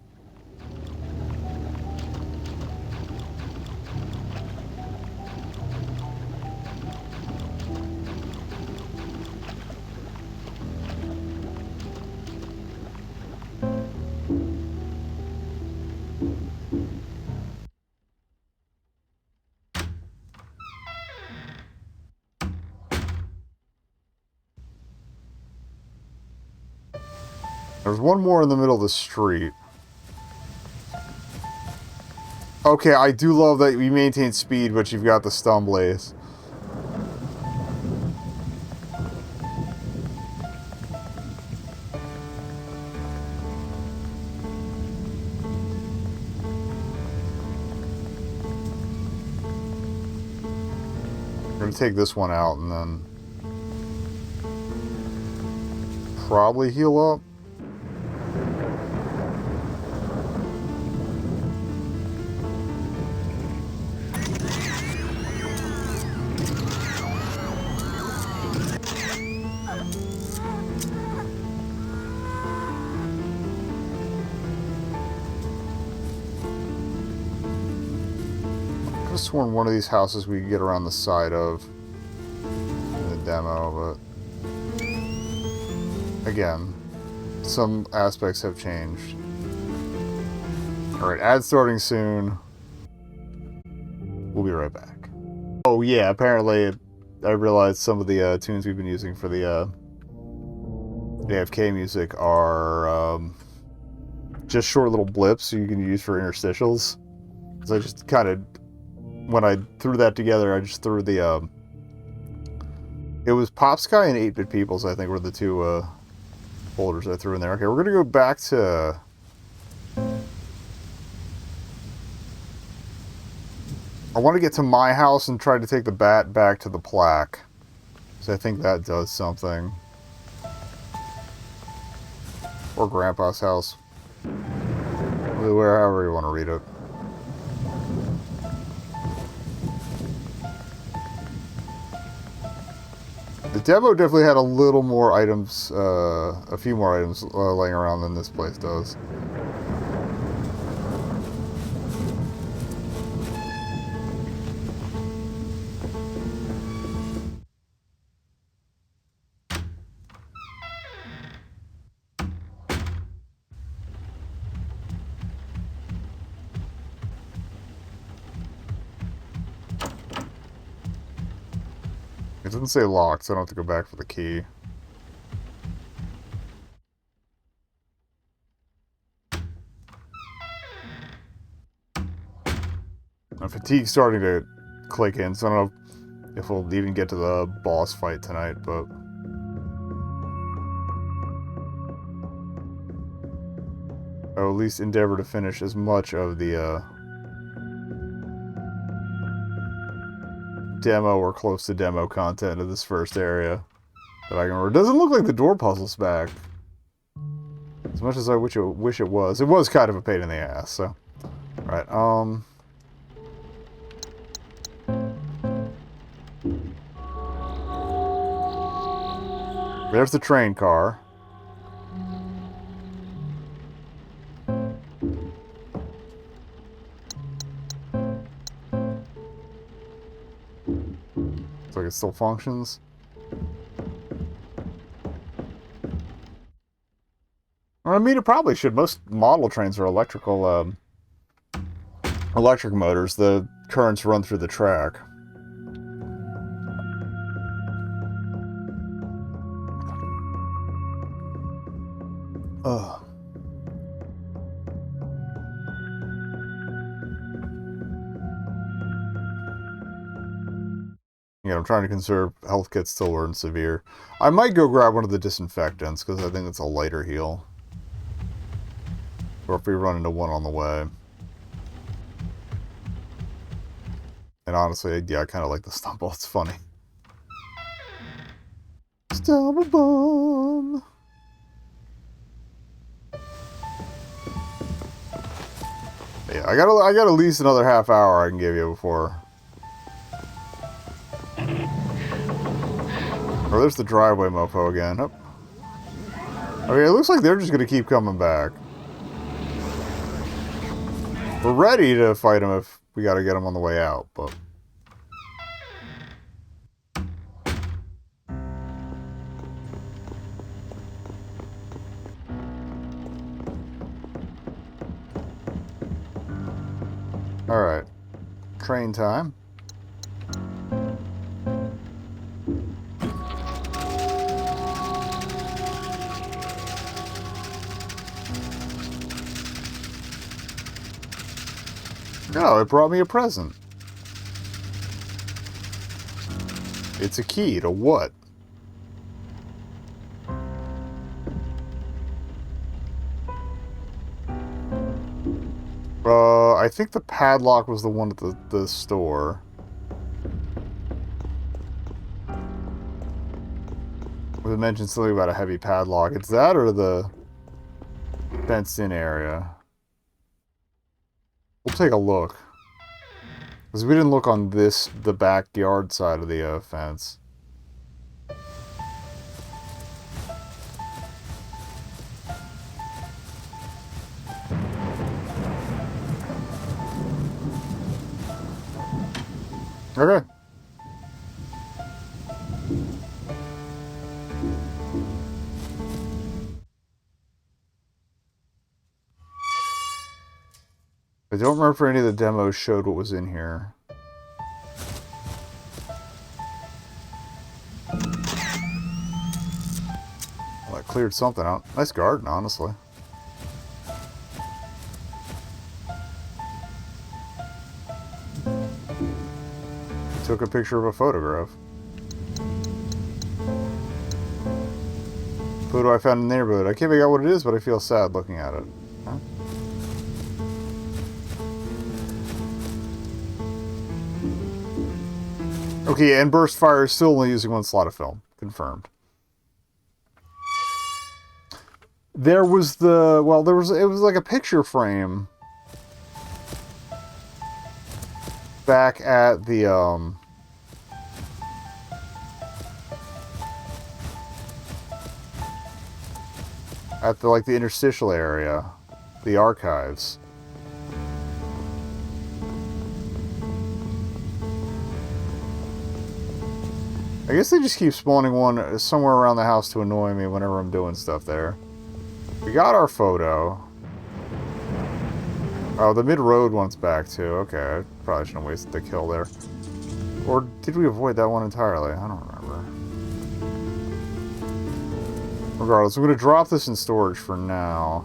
There's one more in the middle of the street. Okay, I do love that you maintain speed, but you've got the stumblies. I'm gonna take this one out and then probably heal up. I could have sworn one of these houses we could get around the side of in the demo, but again, some aspects have changed. Alright, ad starting soon. We'll be right back. Oh yeah, apparently I realized some of the tunes we've been using for the AFK music are just short little blips you can use for interstitials. So I just kind of, when I threw that together, I just threw the, it was Pop Sky and 8-Bit Peoples, I think, were the two folders I threw in there. Okay, we're going to go back to... I want to get to my house and try to take the bat back to the plaque. So I think that does something. Or Grandpa's house. Wherever you want to read it. The demo definitely had a little more items, a few more items laying around than this place does. It doesn't say locked, so I don't have to go back for the key. My fatigue's starting to click in, so I don't know if we'll even get to the boss fight tonight, but... I'll at least endeavor to finish as much of the, demo or close to demo content of this first area that I can remember. It doesn't look like the door puzzle's back. As much as I wish it was. It was kind of a pain in the ass, so... Alright, There's the train car. Looks like it still functions. Well, I mean, it probably should. Most model trains are electrical, electric motors. The currents run through the track. Ugh. Yeah, I'm trying to conserve health kits till we're in severe. I might go grab one of the disinfectants, because I think it's a lighter heal. Or if we run into one on the way. And honestly, yeah, I kind of like the stumble. It's funny. Stumble bomb! Yeah, I got at least another half hour I can give you before. Oh, there's the driveway mofo again. Oh. Okay, it looks like they're just gonna keep coming back. We're ready to fight them if we gotta get them on the way out, but... Alright. Train time. No, it brought me a present. It's a key to what? I think the padlock was the one at the store. It mentioned something about a heavy padlock. It's that or the fenced-in area. We'll take a look. Because we didn't look on the backyard side of the fence. Okay. I don't remember if any of the demos showed what was in here. Well, I cleared something out. Nice garden, honestly. Took a picture of a photograph. Photo I found in the neighborhood. I can't figure out what it is, but I feel sad looking at it. Huh? Okay, and burst fire is still only using one slot of film. Confirmed. There was it was like a picture frame back at the, like, the interstitial area. The archives. I guess they just keep spawning one somewhere around the house to annoy me whenever I'm doing stuff there. We got our photo. Oh, the mid-road one's back too. Okay, I probably shouldn't have wasted the kill there. Or did we avoid that one entirely? I don't remember. Regardless, I'm going to drop this in storage for now.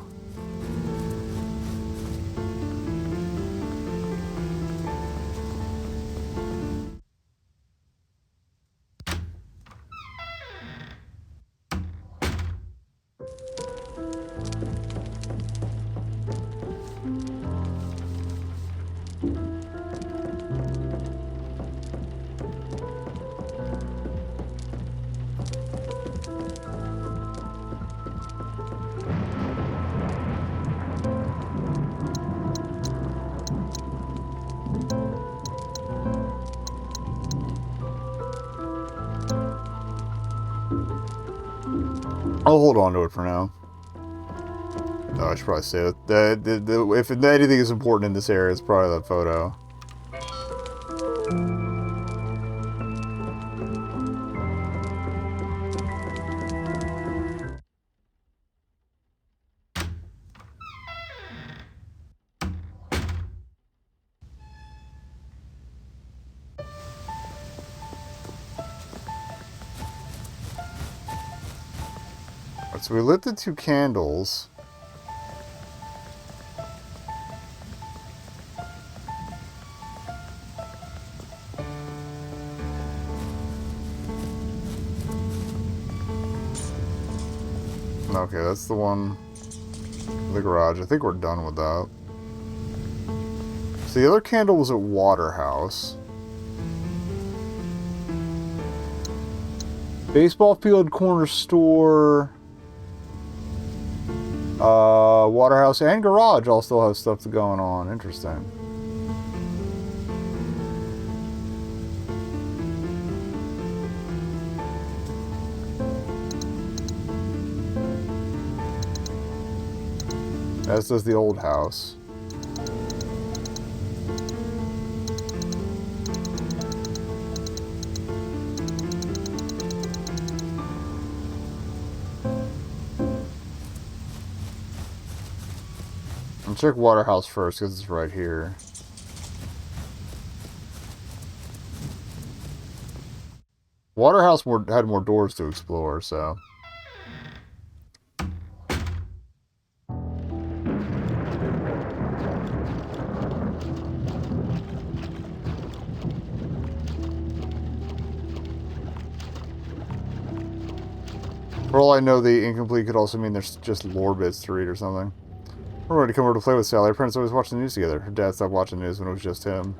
I'll hold on to it for now. No, I should probably say it. If anything is important in this area, it's probably that photo. Alright, so we lit the 2 candles. Okay, that's the one in the garage. I think we're done with that. So the other candle was at Waterhouse. Baseball field, corner store, Waterhouse, and garage all still have stuff going on. Interesting. As does the old house. I'll check Waterhouse first because it's right here. Waterhouse had more doors to explore, so... For all I know, the incomplete could also mean there's just lore bits to read or something. We're ready to come over to play with Sally. Our parents always watched the news together. Her dad stopped watching the news when it was just him.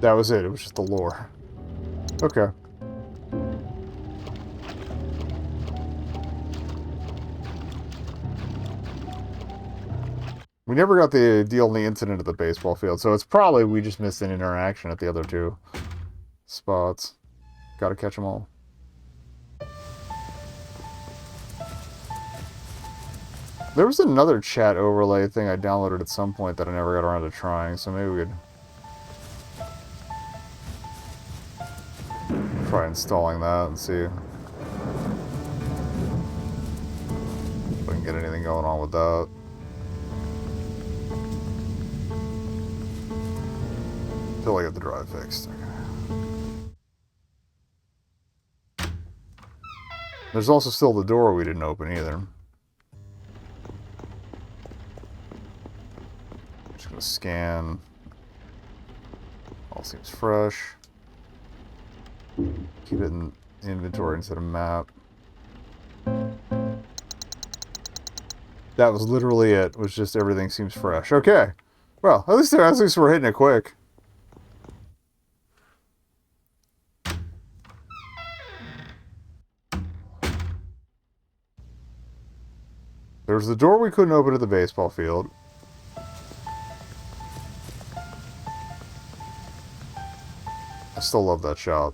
That was it. It was just the lore. Okay. We never got the only incident at the baseball field, so it's probably we just missed an interaction at the other 2 spots. Gotta catch them all. There was another chat overlay thing I downloaded at some point that I never got around to trying, so maybe we could try installing that and see if we can get anything going on with that. Until I get the drive fixed. There's also still the door we didn't open either. Just gonna scan. All seems fresh. Keep it in inventory instead of map. That was literally it. It was just everything seems fresh. Okay. Well, at least we're hitting it quick. There's the door we couldn't open at the baseball field. I still love that shot.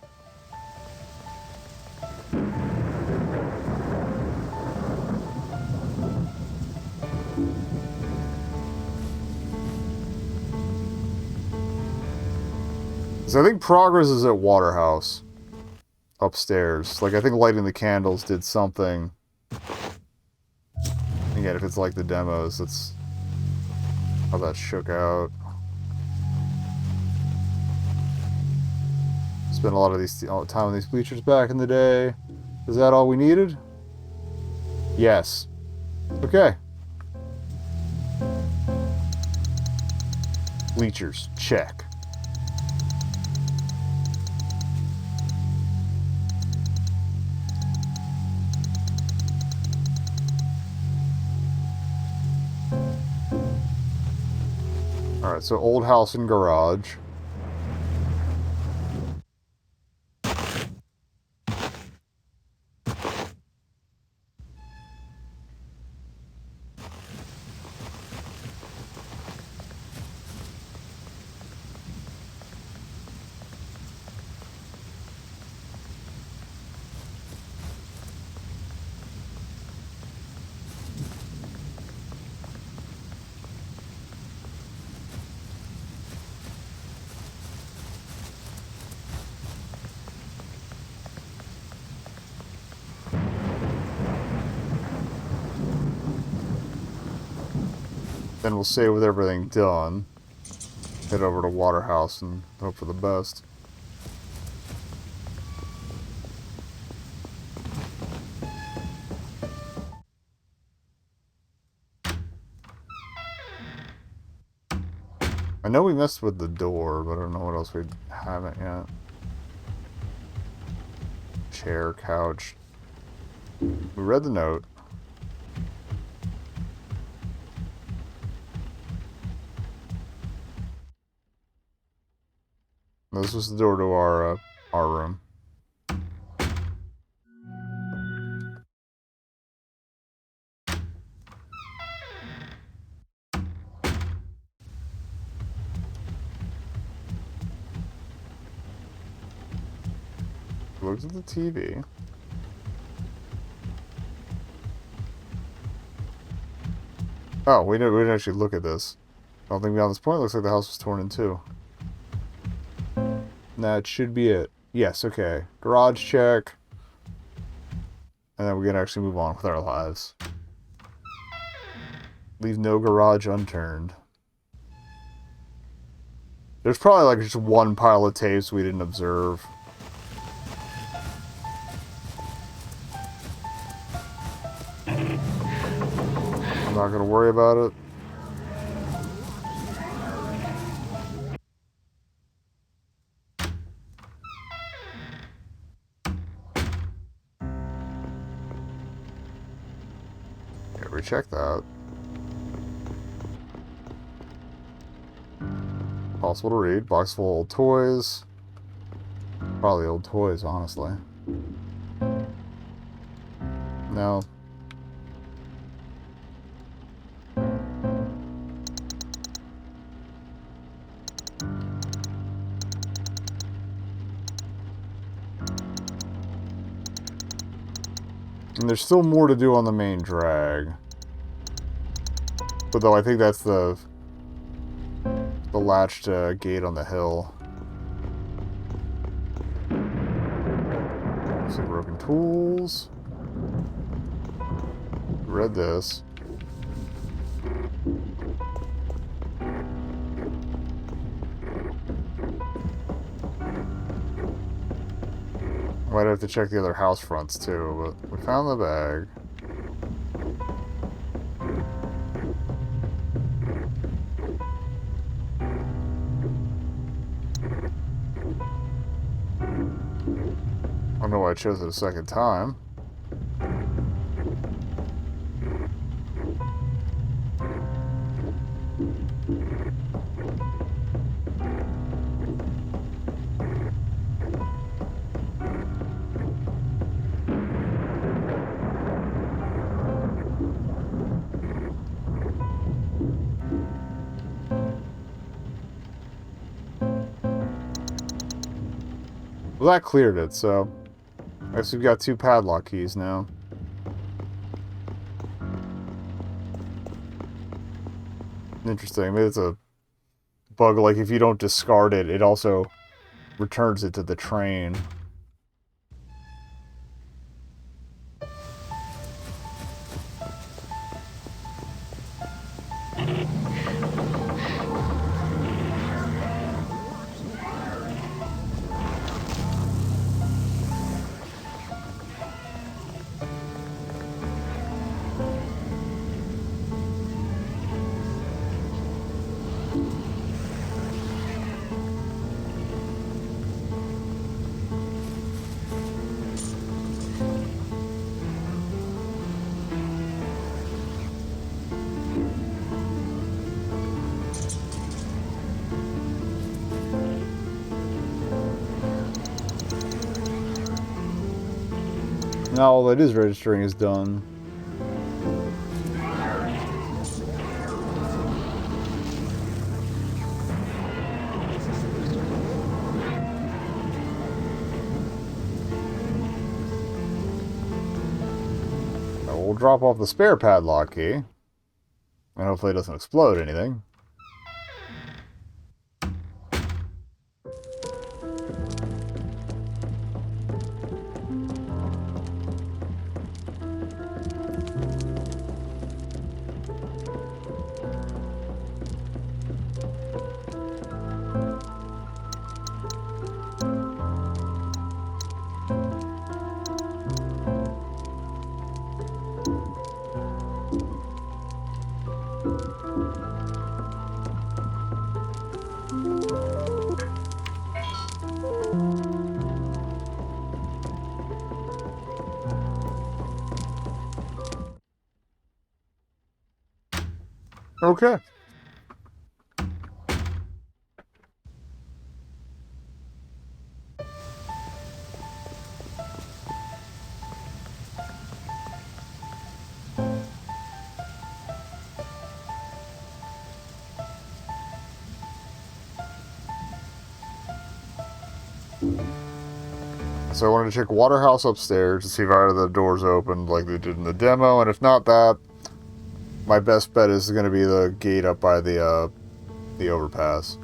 So I think progress is at Waterhouse. Upstairs. Like, I think lighting the candles did something. Again, if it's like the demos, that's how that shook out. Spent a lot of time on these bleachers back in the day. Is that all we needed? Yes. Okay. Bleachers, check. Alright, so old house and garage. Then we'll save with everything done. Head over to Waterhouse and hope for the best. I know we messed with the door, but I don't know what else we haven't yet. Chair, couch. We read the note. This was the door to our room. Looked at the TV. Oh, we didn't actually look at this. I don't think beyond this point, it looks like the house was torn in two. That should be it. Yes, okay. Garage check. And then we can actually move on with our lives. Leave no garage unturned. There's probably like just one pile of tapes we didn't observe. I'm not gonna worry about it. Yeah, recheck that. Possible to read. Box full of old toys. Probably old toys, honestly. No. And there's still more to do on the main drag. But though I think that's the latched gate on the hill. Some broken tools. Read this. Might have to check the other house fronts too, but we found the bag. I don't know why I chose it a second time. Well, that cleared it, so I guess we've got 2 padlock keys now. Interesting. Maybe it's a bug, like if you don't discard it, it also returns it to the train. Now all that is registering is done. Now we'll drop off the spare padlock key. And hopefully it doesn't explode anything. Okay. So I wanted to check Waterhouse upstairs to see if either of the doors opened like they did in the demo, and if not that, my best bet is going to be the gate up by the overpass.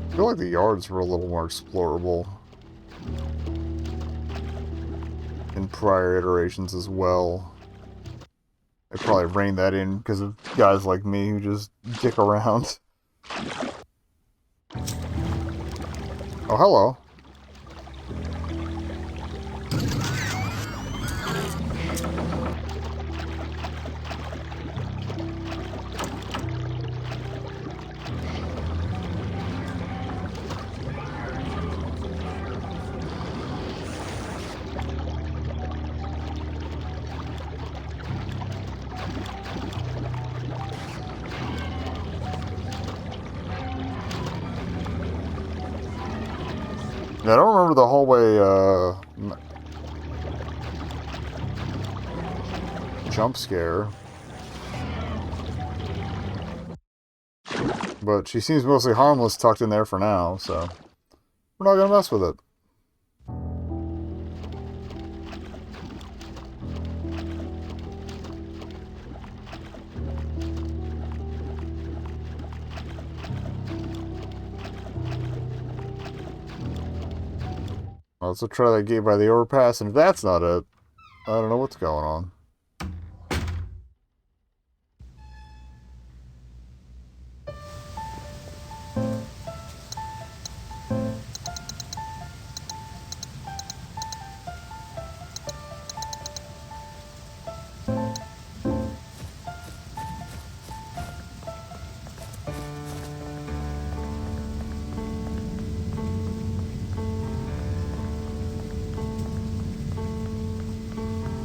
I feel like the yards were a little more explorable in prior iterations as well. They probably reined that in because of guys like me who just dick around. Oh, hello. Yeah, I don't remember the hallway jump scare. But she seems mostly harmless tucked in there for now, so we're not gonna mess with it. Let's try that gate by the overpass, and if that's not it, I don't know what's going on.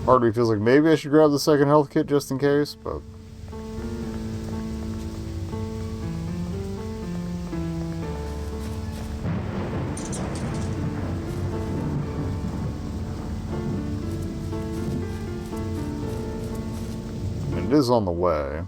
Part of me feels like maybe I should grab the second health kit just in case, but... it is on the way.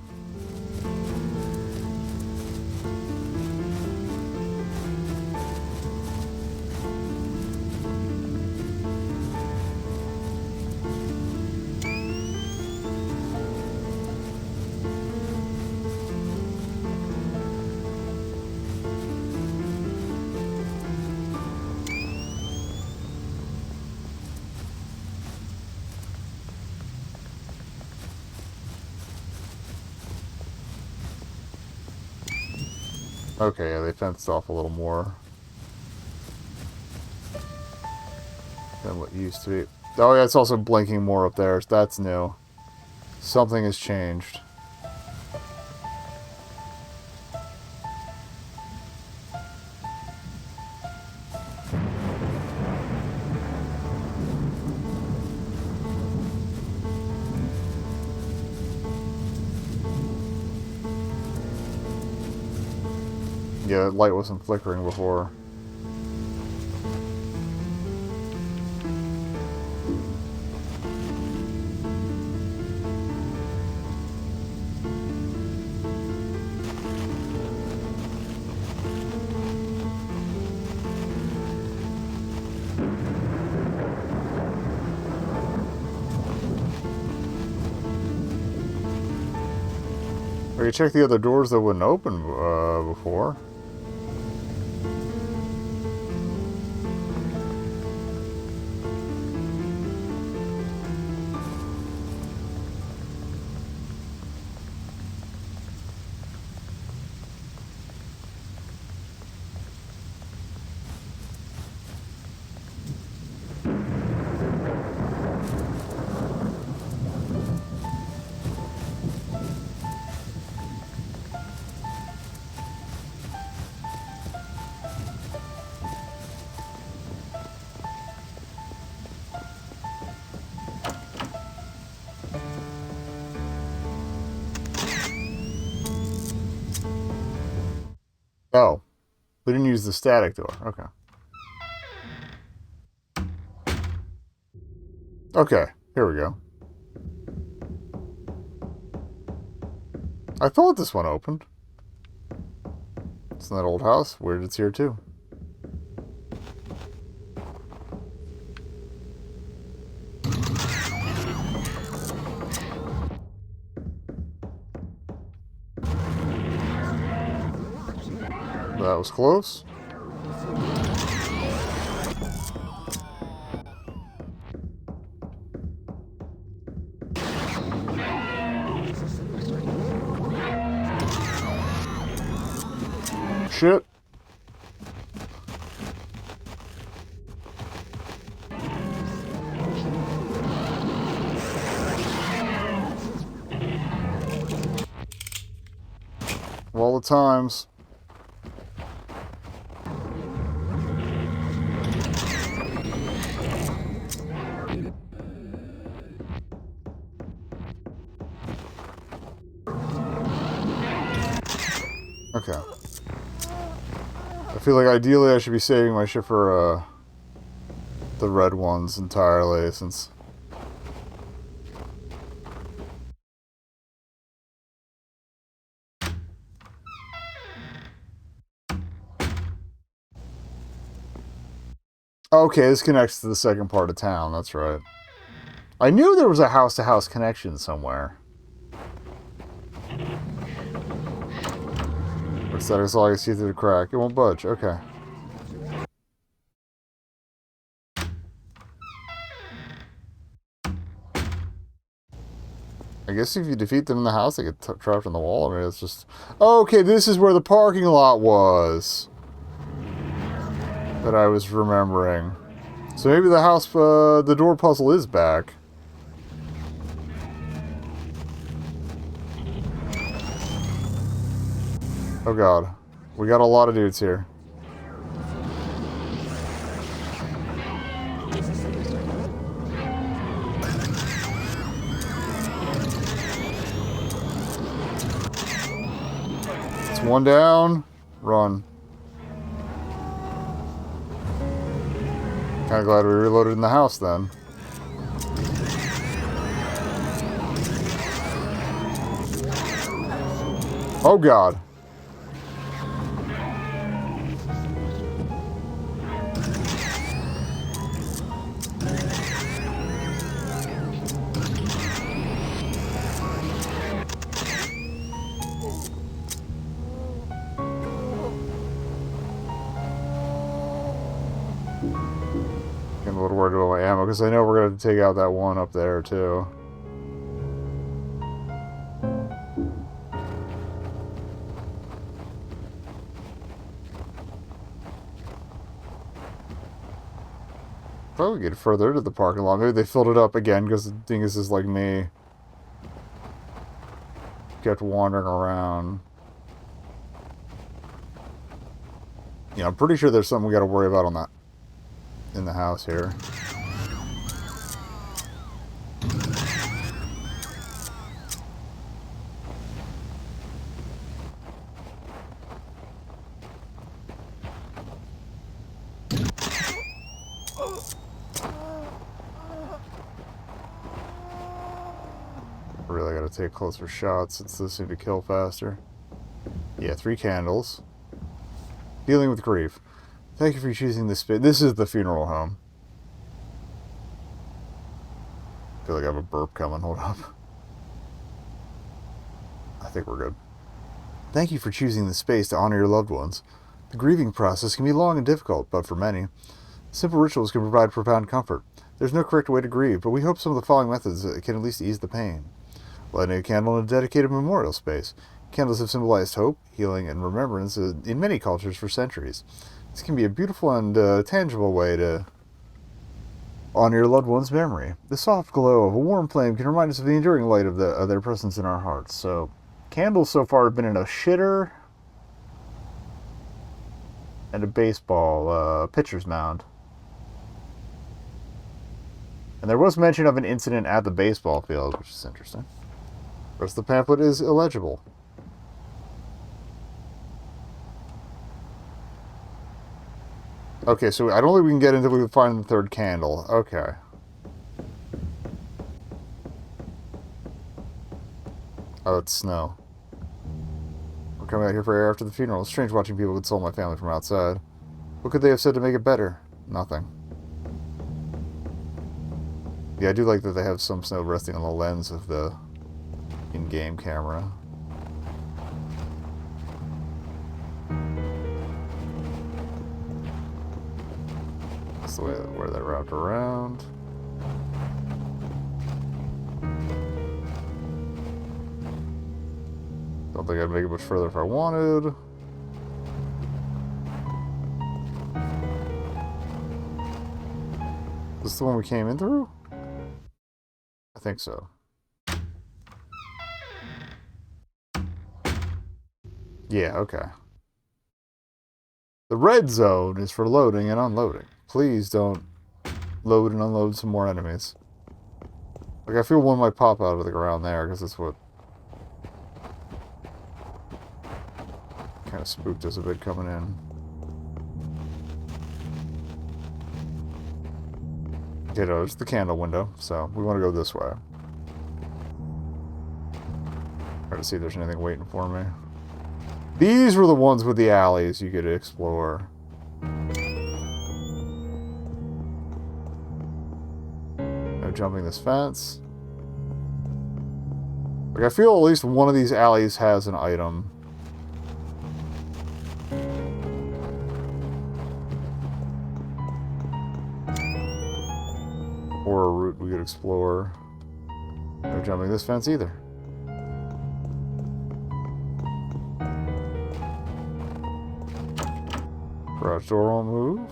Okay, yeah, they fenced off a little more than what used to be. Oh yeah, it's also blinking more up there. That's new. Something has changed. Yeah, the light wasn't flickering before. I could check the other doors that wouldn't open before. Oh, we didn't use the static door. Okay. Okay, here we go. I thought this one opened. It's in that old house. Weird it's here too. That was close. Shit. Of all the times. Okay. I feel like ideally I should be saving my shit for the red ones entirely, since... Okay, this connects to the second part of town, that's right. I knew there was a house-to-house connection somewhere. What's that? It's all I can see through the crack. It won't budge. Okay. I guess if you defeat them in the house, they get trapped in the wall. I mean, it's just... Okay, this is where the parking lot was. That I was remembering. So maybe the house, the door puzzle is back. Oh god. We got a lot of dudes here. It's one down. Run. Kinda glad we reloaded in the house then. Oh god. Getting a little worried about my ammo, because I know we're going to take out that one up there, too. Probably get further into the parking lot. Maybe they filled it up again, because the dingus is like me. Kept wandering around. Yeah, I'm pretty sure there's something we got to worry about on that in the house here. Really got to take closer shots since this seemed to kill faster. Yeah, 3 candles. Dealing with grief. Thank you for choosing this space. This is the funeral home. I feel like I have a burp coming. Hold up. I think we're good. Thank you for choosing this space to honor your loved ones. The grieving process can be long and difficult, but for many, simple rituals can provide profound comfort. There's no correct way to grieve, but we hope some of the following methods can at least ease the pain. Lighting a candle in a dedicated memorial space. Candles have symbolized hope, healing, and remembrance in many cultures for centuries. This can be a beautiful and tangible way to honor your loved one's memory. The soft glow of a warm flame can remind us of the enduring light of their presence in our hearts. So, candles so far have been in a shitter and a baseball pitcher's mound. And there was mention of an incident at the baseball field, which is interesting. The rest of the pamphlet is illegible. Okay, so I don't think we can get until we find the third candle. Okay. Oh, it's snow. We're coming out here for air after the funeral. It's strange watching people console my family from outside. What could they have said to make it better? Nothing. Yeah, I do like that they have some snow resting on the lens of the in-game camera. That's the way where that wrapped around. Don't think I'd make it much further if I wanted. Is this the one we came in through? I think so. Yeah, okay. The red zone is for loading and unloading. Please don't load and unload some more enemies. Like, I feel one might pop out of the ground there, because that's what kind of spooked us a bit coming in. Okay, no, it's the candle window, so we want to go this way. Try to see if there's anything waiting for me. These were the ones with the alleys you could explore. No jumping this fence. Like, I feel at least one of these alleys has an item. Or a route we could explore. No jumping this fence either. Garage door won't move.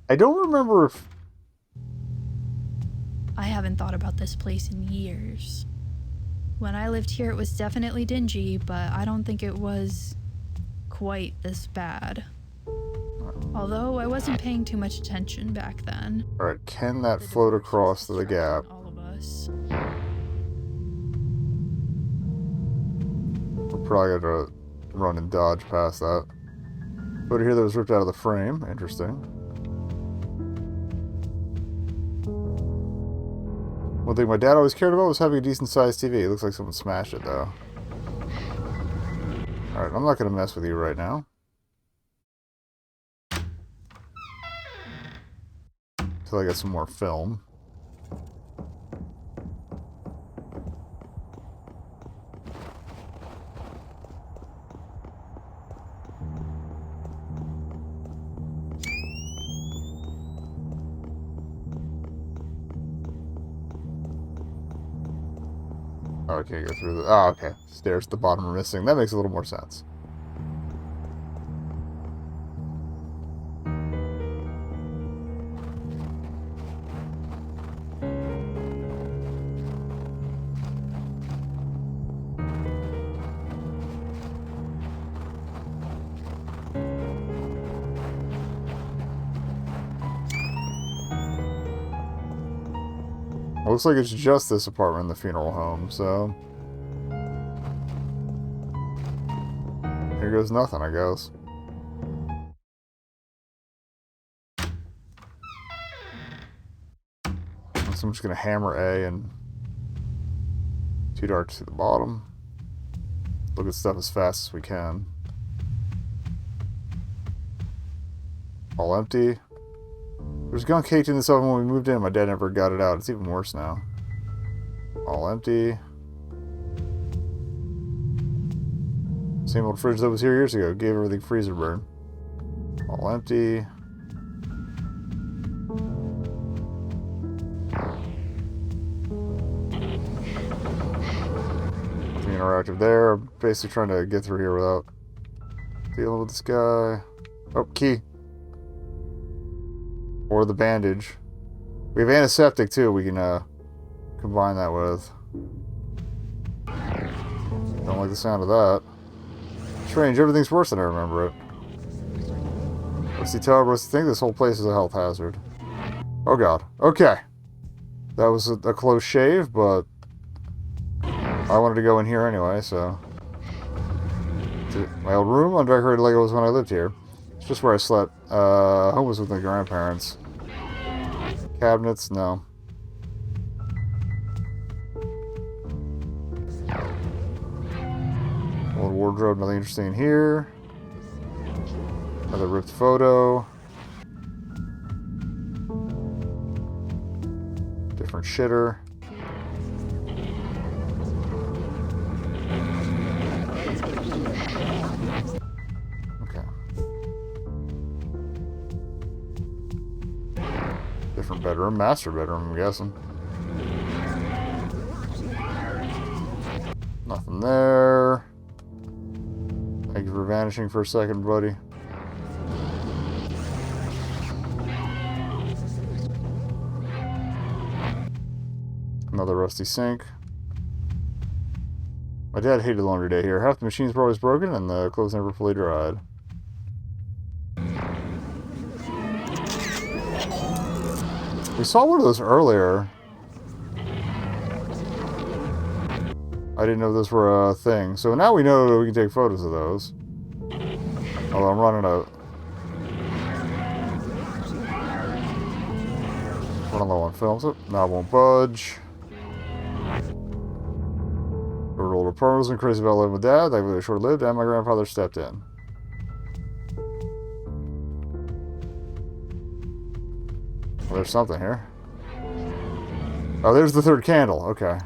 I don't remember if... I haven't thought about this place in years. When I lived here, it was definitely dingy, but I don't think it was quite this bad. Although I wasn't paying too much attention back then. Alright, can that float across to the gap? All of us. We're probably going to run and dodge past that. Photo here that was ripped out of the frame. Interesting. One thing my dad always cared about was having a decent-sized TV. It looks like someone smashed it, though. Alright, I'm not going to mess with you right now. Until I get some more film. Oh, I can't go through the... Oh, okay. Stairs at the bottom are missing. That makes a little more sense. Looks like it's just this apartment in the funeral home, so... Here goes nothing, I guess. So I'm just gonna hammer A and Too dark to see the bottom. Look at stuff as fast as we can. All empty. There's gunk caked in this oven when we moved in. My dad never got it out. It's even worse now. All empty. Same old fridge that was here years ago. Gave everything freezer burn. All empty. Nothing interactive there. I'm basically trying to get through here without dealing with this guy. Oh, key. Or the bandage. We have antiseptic too. We can combine that with. Don't like the sound of that. Strange. Everything's worse than I remember it. What's the tell everyone to think this whole place is a health hazard? Oh god. Okay. That was a close shave, but I wanted to go in here anyway, so. To my old room, undecorated like it was when I lived here. It's just where I slept. Home was with my grandparents. Cabinets, no. Old wardrobe, nothing interesting here. Another ripped photo. Different shitter. Okay. Different bedroom, master bedroom, I'm guessing. Nothing there. Thank you for vanishing for a second, buddy. Another rusty sink. My dad hated laundry day here. Half the machines were always broken and the clothes never fully dried. We saw one of those earlier. I didn't know those were a thing. So now we know that we can take photos of those. Although I'm running low on films. Oh, now it won't budge. We're older pros and crazy about living with dad. They really short-lived, and my grandfather stepped in. Well, there's something here. Oh, there's the third candle. Okay.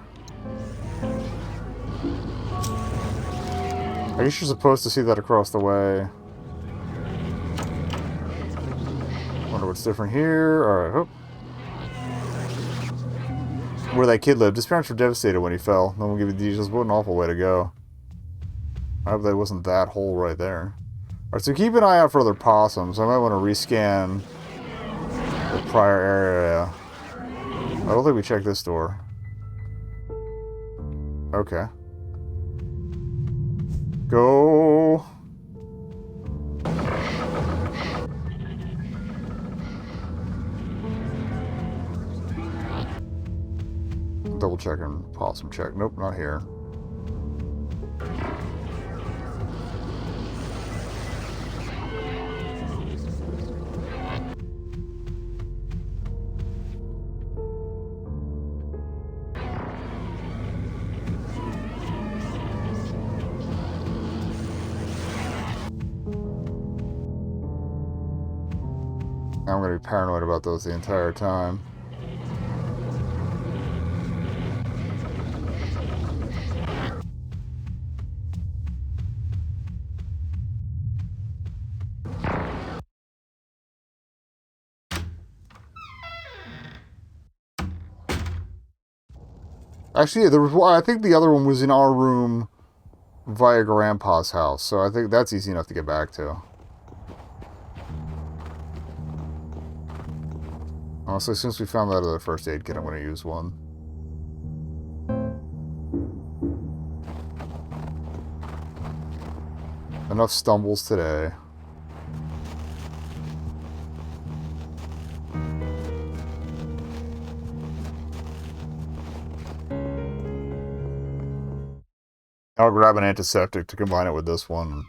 I guess you're supposed to see that across the way. Wonder what's different here. Alright, hope. Where that kid lived. His parents were devastated when he fell. No one give you the details. What an awful way to go. I hope that wasn't that hole right there. Alright, so keep an eye out for other possums. I might want to rescan the prior area. I don't think we checked this door. Okay. Go. Double checking possum check. Nope, not here. I'm going to be paranoid about those the entire time. Actually, there was one. I think the other one was in our room via Grandpa's house, so I think that's easy enough to get back to. Honestly, since we found that other first aid kit, I'm going to use one. Enough stumbles today. I'll grab an antiseptic to combine it with this one.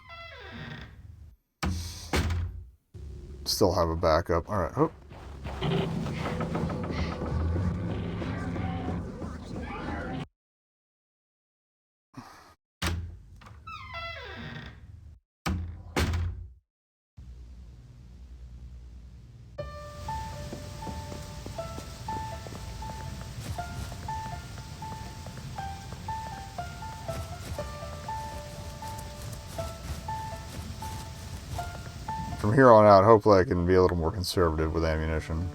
Still have a backup. Alright, oh. from here on out, hopefully I can be a little more conservative with ammunition.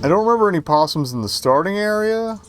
I don't remember any possums in the starting area.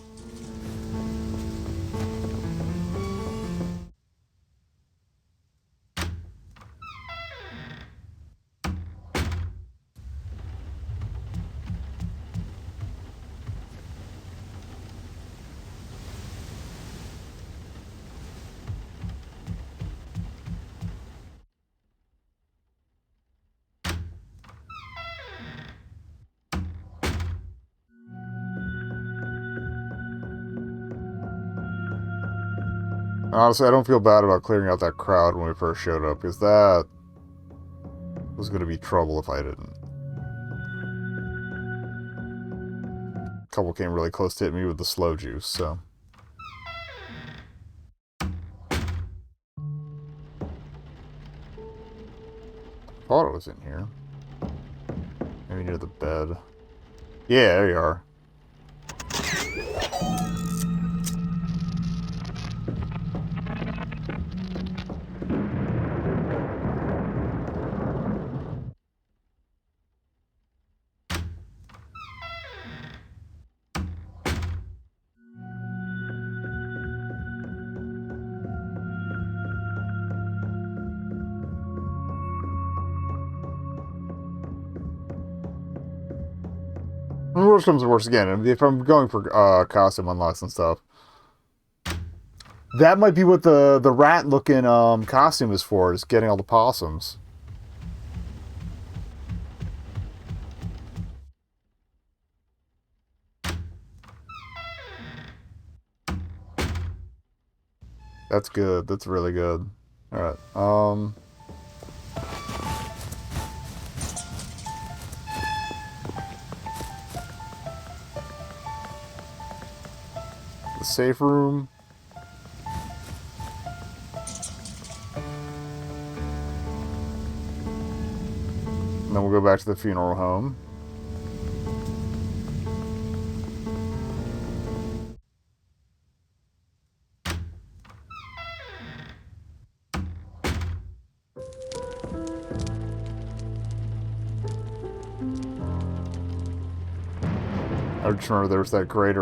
Honestly, I don't feel bad about clearing out that crowd when we first showed up, because that was going to be trouble if I didn't. A couple came really close to hitting me with the slow juice, so... thought it was in here. Maybe near the bed. Yeah, there you are. Worst comes to worst again, if I'm going for costume unlocks and stuff, that might be what the rat-looking costume is for, is getting all the possums. That's good. That's really good. Alright, the safe room. And then we'll go back to the funeral home. I just remember there was that great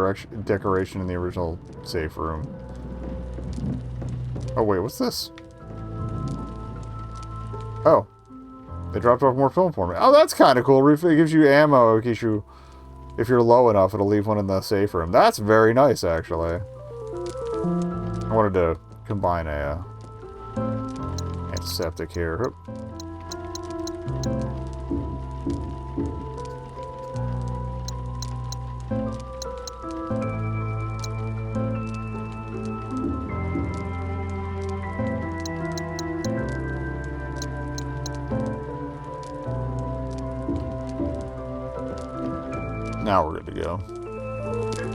decoration in the original safe room. Oh wait, what's this? Oh. They dropped off more film for me. Oh, that's kind of cool. It gives you ammo in case you... if you're low enough, it'll leave one in the safe room. That's very nice, actually. I wanted to combine a antiseptic here. Oop. Now we're good to go.